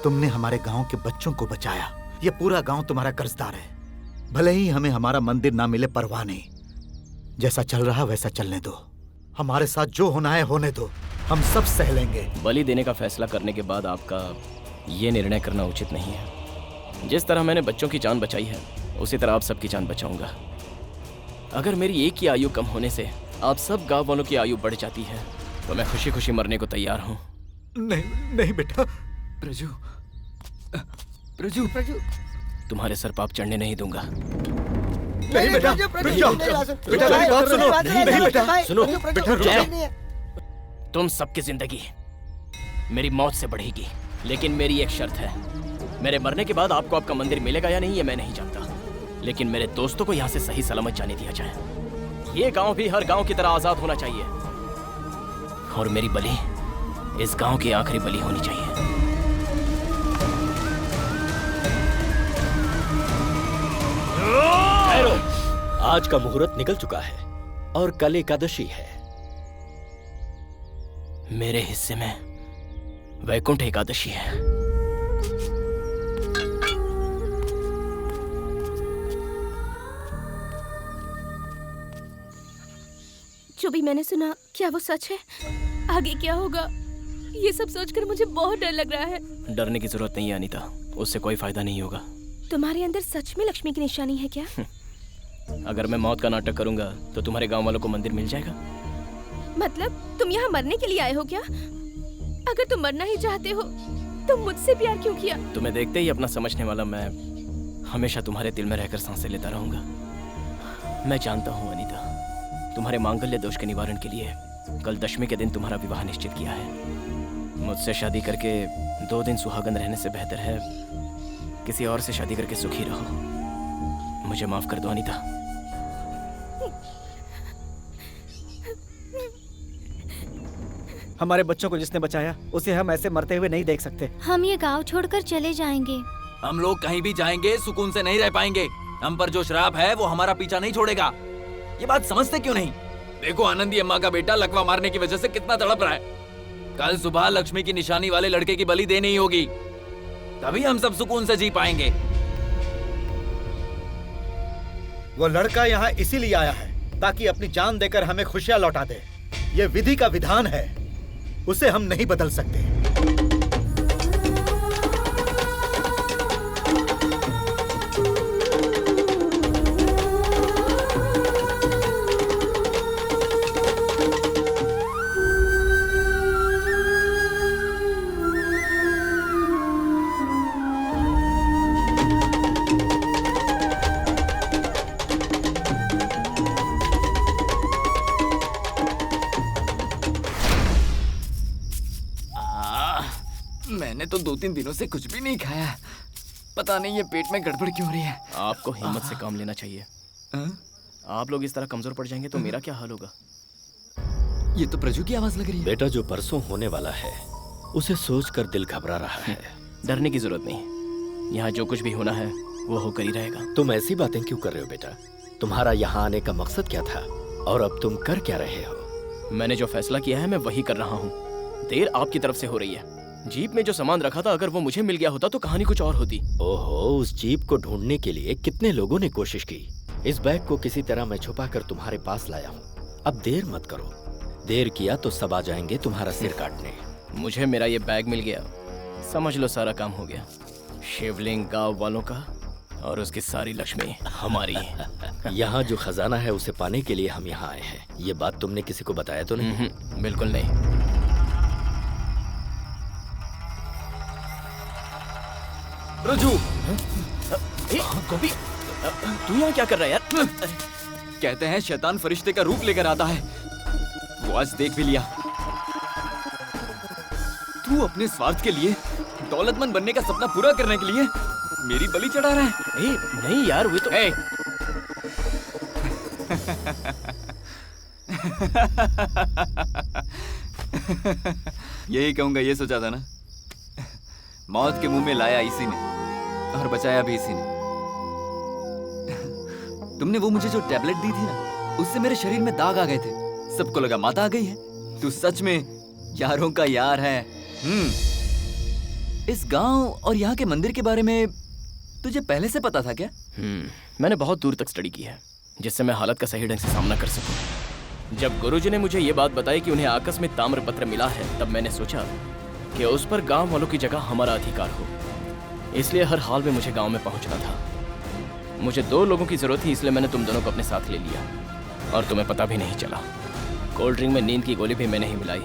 तुमने हमारे गांव के बच्चों को बचाया। ये पूरा गांव तुम्हारा कर्जदार है। भले ही हमें हमारा मंदिर ना मिले, परवाह नहीं। जैसा चल रहा वैसा चलने दो। हमारे साथ जो होना है होने दो, हम सब सह लेंगे। बलि देने का फैसला करने के बाद आपका ये निर्णय करना उचित नहीं है। जिस तरह मैंने बच्चों की जान बचाई है, उसी तरह आप सबकी जान बचाऊंगा। अगर मेरी एक की आयु कम होने से आप सब गांव वालों की आयु बढ़ जाती है तो मैं खुशी खुशी मरने को तैयार हूँ। नहीं नहीं बेटा। प्रजू, प्रजू, प्रजू, तुम्हारे सर पाप चढ़ने नहीं दूंगा। नहीं बेटा, बेटा मेरी बात सुनो। नहीं बेटा, सुनो बेटा, रुक जाओ। तुम सबकी जिंदगी मेरी मौत से बढ़ेगी, लेकिन मेरी एक शर्त है। मेरे मरने के बाद आपको आपका मंदिर मिलेगा या नहीं ये मैं नहीं जानता, लेकिन मेरे दोस्तों को यहाँ से सही सलामत जाने दिया जाए। ये गांव भी हर गांव की तरह आजाद होना चाहिए, और मेरी बलि इस गांव की आखिरी बलि होनी चाहिए। Oh! आज का मुहूर्त निकल चुका है और कल एकादशी है। मेरे हिस्से में वैकुंठ एकादशी है। जो भी मैंने सुना, क्या वो सच है? आगे क्या होगा, ये सब सोचकर मुझे बहुत डर लग रहा है। डरने की जरूरत नहीं है अनीता, उससे कोई फायदा नहीं होगा। तुम्हारे अंदर सच में लक्ष्मी की निशानी है क्या? अगर मैं मौत का नाटक करूंगा तो तुम्हारे गांव वालों को मंदिर मिल जाएगा। मतलब तुम यहाँ मरने के लिए आए हो क्या? अगर तुम मरना ही चाहते हो तो मुझसे प्यार क्यों किया? तुम्हें देखते ही अपना समझने वाला मैं हमेशा तुम्हारे दिल में रहकर सांसें लेता रहूंगा। मैं जानता हूँ अनीता, तुम्हारे मांगल्य दोष के निवारण के लिए कल दशमी के दिन तुम्हारा विवाह निश्चित किया है। मुझसे शादी करके 2 दिन सुहागन रहने से बेहतर है किसी और से शादी करके सुखी रहो। मुझे माफ कर दो अनीता। हमारे बच्चों को जिसने बचाया उसे हम ऐसे मरते हुए नहीं देख सकते। हम ये गांव छोड़कर चले जाएंगे। हम लोग कहीं भी जाएंगे सुकून से नहीं रह पाएंगे। हम पर जो श्राप है वो हमारा पीछा नहीं छोड़ेगा। ये बात समझते क्यों नहीं? देखो आनंदी अम्मा का बेटा लकवा मारने की वजह से कितना तड़प रहा है। कल सुबह लक्ष्मी की निशानी वाले लड़के की बलि देनी होगी, तभी हम सब सुकून से जी पाएंगे। वो लड़का यहाँ इसीलिए आया है ताकि अपनी जान देकर हमें खुशियां लौटा दे। ये विधि का विधान है, उसे हम नहीं बदल सकते। मैंने तो 2-3 दिनों से कुछ भी नहीं खाया। पता नहीं ये पेट में गड़बड़ क्यों हो रही है। आपको हिम्मत से काम लेना चाहिए। आप लोग इस तरह कमजोर पड़ जाएंगे तो मेरा क्या हाल होगा? ये तो प्रजू की आवाज लग रही है। बेटा, जो परसों होने वाला है उसे सोचकर दिल घबरा रहा है। डरने की जरूरत नहीं, यहाँ जो कुछ भी होना है वो होकर ही रहेगा। तुम ऐसी बातें क्यों कर रहे हो बेटा? तुम्हारा यहाँ आने का मकसद क्या था और अब तुम कर क्या रहे हो? मैंने जो फैसला किया है मैं वही कर रहा हूँ। देर आपकी तरफ से हो रही है। जीप में जो सामान रखा था अगर वो मुझे मिल गया होता तो कहानी कुछ और होती। ओहो, उस जीप को ढूंढने के लिए कितने लोगों ने कोशिश की। इस बैग को किसी तरह मैं छुपाकर तुम्हारे पास लाया हूँ। अब देर मत करो, देर किया तो सब आ जाएंगे तुम्हारा सिर काटने। मुझे मेरा ये बैग मिल गया, समझ लो सारा काम हो गया। शिवलिंग गांव वालों का और उसकी सारी लक्ष्मी हमारी। यहाँ जो खजाना है उसे पाने के लिए हम यहाँ आए हैं। ये बात तुमने किसी को बताया तो नहीं? बिल्कुल नहीं। रजू, गोपी, तू यहाँ क्या कर रहा है यार? कहते हैं शैतान फरिश्ते का रूप लेकर आता है। वो आज देख भी लिया। तू अपने स्वार्थ के लिए, दौलतमंद बनने का सपना पूरा करने के लिए मेरी बलि चढ़ा रहा है। नहीं यार, वो तो यही कहूंगा, ये सोचा था ना। मौत के मुंह में लाया इसी ने और बचाया भी इसी ने। तुमने वो मुझे जो टैबलेट दी थी ना, उससे मेरे शरीर में दाग आ गए थे। सबको लगा माता आ गई है। तू सच में यारों का यार है। इस गांव और यहाँ के मंदिर के बारे में तुझे पहले से पता था क्या? मैंने बहुत दूर तक स्टडी की है जिससे मैं हालत का सही ढंग से सामना कर सकूं। जब गुरुजी ने मुझे ये बात बताई कि उन्हें आकस्मिक ताम्र पत्र मिला है, तब मैंने सोचा कि उस पर गांव वालों की जगह हमारा अधिकार हो। इसलिए हर हाल में मुझे गांव में पहुंचना था। मुझे 2 लोगों की जरूरत थी, इसलिए मैंने तुम दोनों को अपने साथ ले लिया और तुम्हें पता भी नहीं चला। कोल्ड ड्रिंक में नींद की गोली भी मैंने ही मिलाई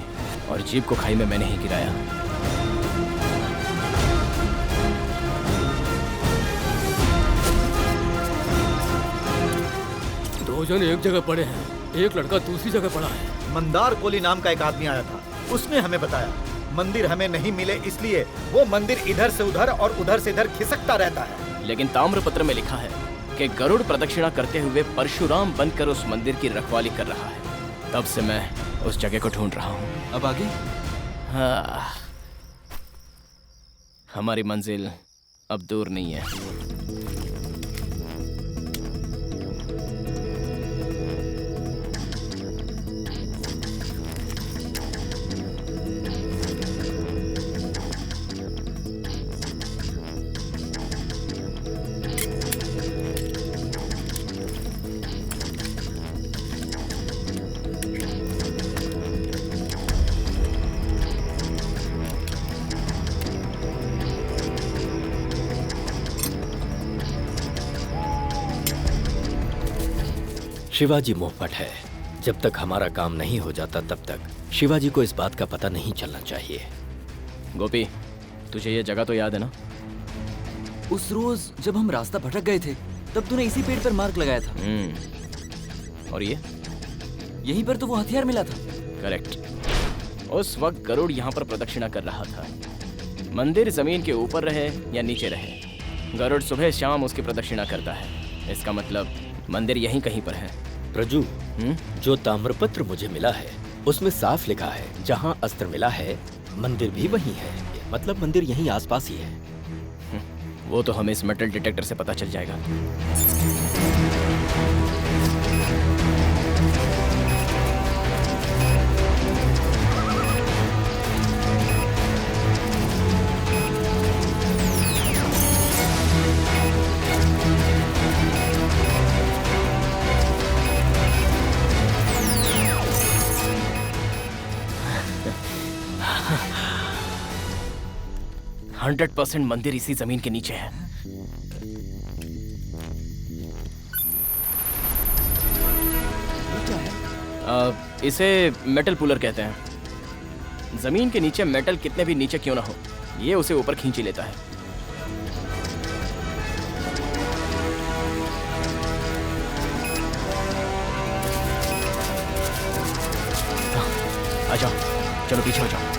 और जीप को खाई में मैंने ही गिराया। दो जन एक जगह पड़े हैं, एक लड़का दूसरी जगह पड़ा है। मंदार कोली नाम का एक आदमी आया था, उसने हमें बताया मंदिर हमें नहीं मिले, इसलिए वो मंदिर इधर से उधर और उधर से इधर खिसकता रहता है। लेकिन ताम्रपत्र में लिखा है कि गरुड़ प्रदक्षिणा करते हुए परशुराम बनकर उस मंदिर की रखवाली कर रहा है। तब से मैं उस जगह को ढूंढ रहा हूँ। अब आगे? हाँ, हमारी मंजिल अब दूर नहीं है। शिवाजी मुंहफट है। जब तक हमारा काम नहीं हो जाता तब तक शिवाजी को इस बात का पता नहीं चलना चाहिए। गोपी, तुझे ये जगह तो याद है ना? उस रोज जब हम रास्ता भटक गए थे तब तूने इसी पेड़ पर मार्क लगाया था। और ये यहीं पर तो वो हथियार मिला था। करेक्ट। उस वक्त गरुड़ यहाँ पर प्रदक्षिणा कर रहा था। मंदिर जमीन के ऊपर रहे या नीचे रहे, गरुड़ सुबह शाम उसकी प्रदक्षिणा करता है। इसका मतलब मंदिर यहीं कहीं पर है। प्रजू, जो ताम्रपत्र मुझे मिला है उसमें साफ लिखा है जहाँ अस्त्र मिला है मंदिर भी वहीं है। मतलब मंदिर यहीं आसपास ही है। वो तो हमें इस मेटल डिटेक्टर से पता चल जाएगा। हंड्रेड 100% मंदिर इसी जमीन के नीचे है। इसे मेटल पुलर कहते हैं। जमीन के नीचे मेटल कितने भी नीचे क्यों ना हो, ये उसे ऊपर खींच ही लेता है। आ जाओ, चलो पीछे हो जाओ।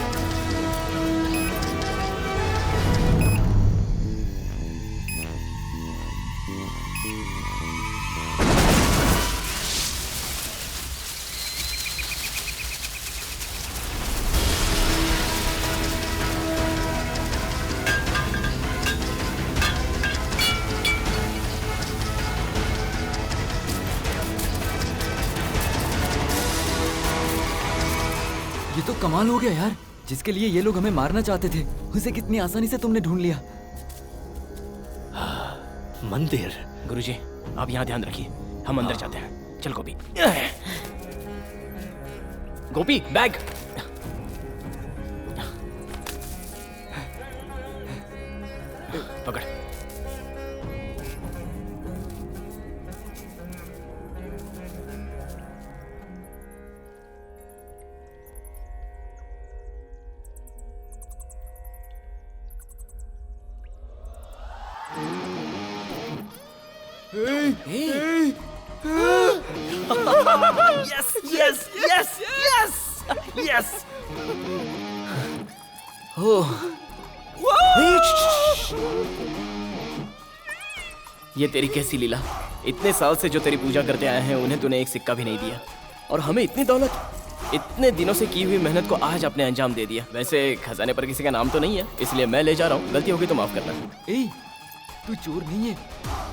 तो कमाल हो गया यार, जिसके लिए ये लोग हमें मारना चाहते थे उसे कितनी आसानी से तुमने ढूंढ लिया। मंदिर। गुरुजी, आप यहाँ ध्यान रखिए, हम अंदर जाते हैं। चल गोपी। गोपी, बैग। पकड़। Yes, yes, yes, yes, yes. ये तेरी कैसी लीला? इतने साल से जो तेरी पूजा करते आए हैं उन्हें तूने एक सिक्का भी नहीं दिया, और हमें इतनी दौलत, इतने दिनों से की हुई मेहनत को आज अपने अंजाम दे दिया। वैसे खजाने पर किसी का नाम तो नहीं है, इसलिए मैं ले जा रहा हूँ। गलती होगी तो माफ करना। तू चोर नहीं है,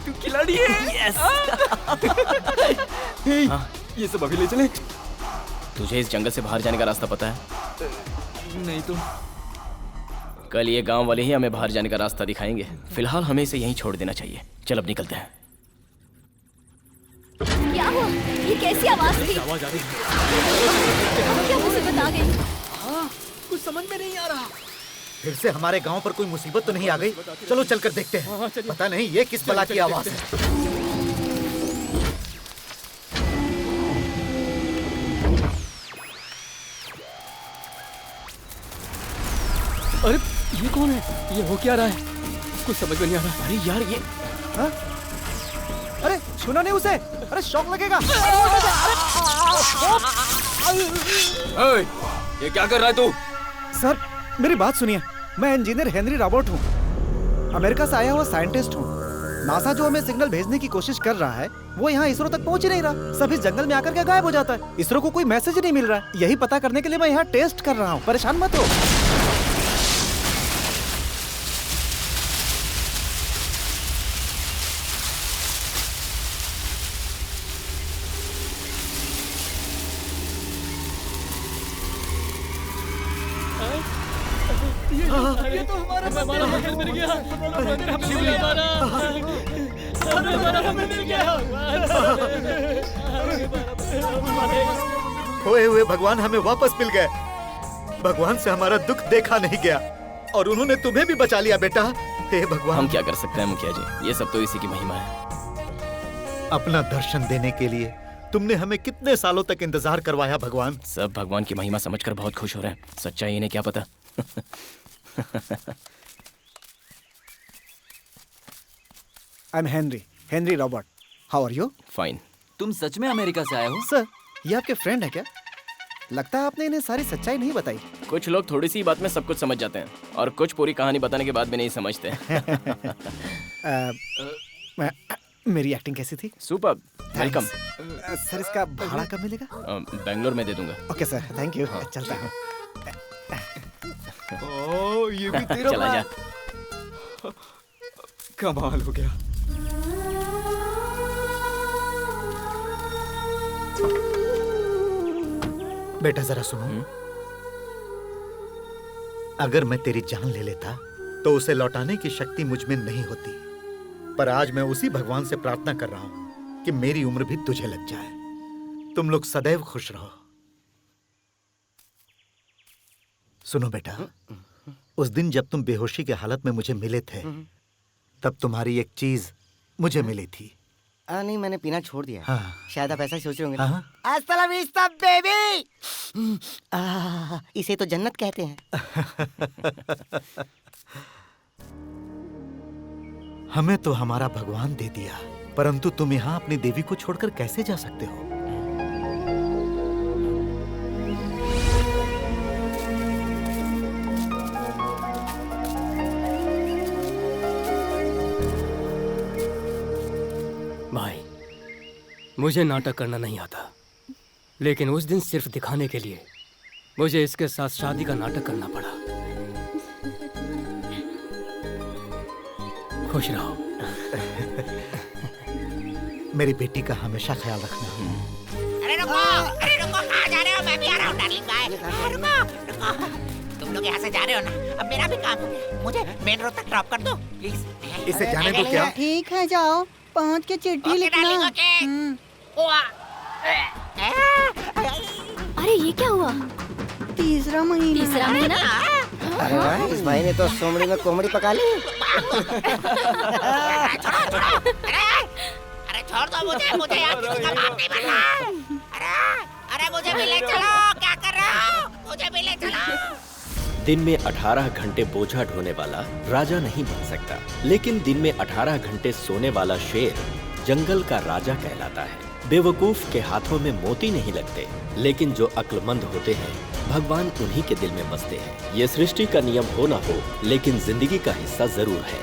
तू खिलाड़ी है। यस। ये सब अभी ले चले। तुझे इस जंगल से बाहर जाने का रास्ता पता है? नहीं तो कल ये गांव वाले ही हमें बाहर जाने का रास्ता दिखाएंगे। फिलहाल हमें इसे यहीं छोड़ देना चाहिए। चल अब निकलते हैं। क्या हुआ? ये कैसी आवाज थी? आवाज आ रही है। क्या मुसीबत आ गई? कुछ समझ में नहीं आ रहा। फिर से हमारे गांव पर कोई मुसीबत तो नहीं आ गई? चलो चलकर देखते हैं। पता नहीं ये किस बला की आवाज है। अरे ये कौन है? ये हो क्या रहा है? कुछ समझ में नहीं आ रहा। अरे यार ये अरे छूना नहीं उसे। अरे शॉक लगेगा। ये क्या कर रहा है तू? सर मेरी बात सुनिए, मैं इंजीनियर हेनरी रॉबर्ट हूँ, अमेरिका से आया हुआ साइंटिस्ट हूँ। नासा जो हमें सिग्नल भेजने की कोशिश कर रहा है वो यहाँ इसरो तक पहुँच ही नहीं रहा। सब इस जंगल में आकर के गायब हो जाता है। इसरो को कोई मैसेज नहीं मिल रहा है। यही पता करने के लिए मैं यहाँ टेस्ट कर रहा हूँ। परेशान मत हो। ये तो हमारा मंदिर मिल गया। हमें मिल गया। खोए हुए भगवान हमें वापस मिल गए। भगवान से हमारा दुख देखा नहीं गया और उन्होंने तुम्हें भी बचा लिया बेटा। हे भगवान। हम क्या कर सकते हैं मुखिया जी, ये सब तो इसी की महिमा है। अपना दर्शन देने के लिए तुमने हमें कितने सालों तक इंतजार करवाया भगवान। सब भगवान की महिमा समझकर बहुत खुश हो रहे हैं। सच्चाई इन्हें क्या पता। I am Henry Robert. How are you? Fine. तुम सच में अमेरिका से आए हो? सर, ये आपके फ्रेंड है क्या? लगता है आपने इन्हें सारी सच्चाई नहीं बताई। कुछ लोग थोड़ी सी बात में सब कुछ समझ जाते हैं और कुछ पूरी कहानी बताने के बाद भी नहीं समझते। मेरी एक्टिंग कैसी थी? Super, welcome. सर, इसका भाड़ा कब मिलेगा? बेंगलोर में दे दूंगा। Okay sir, thank you. चलता हूँ। ओ, ये भी तेरा चला जा। कमाल हो गया। बेटा जरा सुनो। अगर मैं तेरी जान ले लेता तो उसे लौटाने की शक्ति मुझ में नहीं होती, पर आज मैं उसी भगवान से प्रार्थना कर रहा हूं कि मेरी उम्र भी तुझे लग जाए। तुम लोग सदैव खुश रहो। सुनो बेटा, उस दिन जब तुम बेहोशी की हालत में मुझे मिले थे, तब तुम्हारी एक चीज मुझे मिली थी। नहीं, मैंने पीना छोड़ दिया। हाँ। शायद आप ऐसा सोच रहे होंगे। हाँ। Hasta la vista, baby! इसे तो जन्नत कहते हैं। हमें तो हमारा भगवान दे दिया, परंतु तुम यहाँ अपनी देवी को छोड़कर कैसे जा सकते हो? भाई, मुझे नाटक करना नहीं आता, लेकिन उस दिन सिर्फ दिखाने के लिए मुझे इसके साथ शादी का नाटक करना पड़ा। खुश रहो। मेरी बेटी का हमेशा ख्याल रखना। अरे रुको, कहाँ जा रहे हो? मैं भी आ रहा हूँ डार्लिंग गाय। रुको। तुम लोग यहाँ से जा रहे हो ना? अब मेरा भी काम हो गया। मुझे मेन रोड तक ड्रॉप कर दो प्लीज। इसे जाने दो क्या? ठीक है, जाओ, पहुँच के चिट्ठी लिखना। अरे ये क्या हुआ? तीसरा महीना। अरे वाह, इस भाई ने तो सोमड़ी में कोमड़ी पका ली। अरे छोड़ दो मुझे यार, किसी का बाप नहीं बनना। अरे मुझे भी ले चलो, क्या कर रहे हो? मुझे भी ले चलो। दिन में 18 घंटे बोझा ढोने वाला राजा नहीं बन सकता, लेकिन दिन में 18 घंटे सोने वाला शेर जंगल का राजा कहलाता है। बेवकूफ के हाथों में मोती नहीं लगते, लेकिन जो अक्लमंद होते हैं भगवान उन्हीं के दिल में बसते हैं। ये सृष्टि का नियम हो ना हो, लेकिन जिंदगी का हिस्सा जरूर है।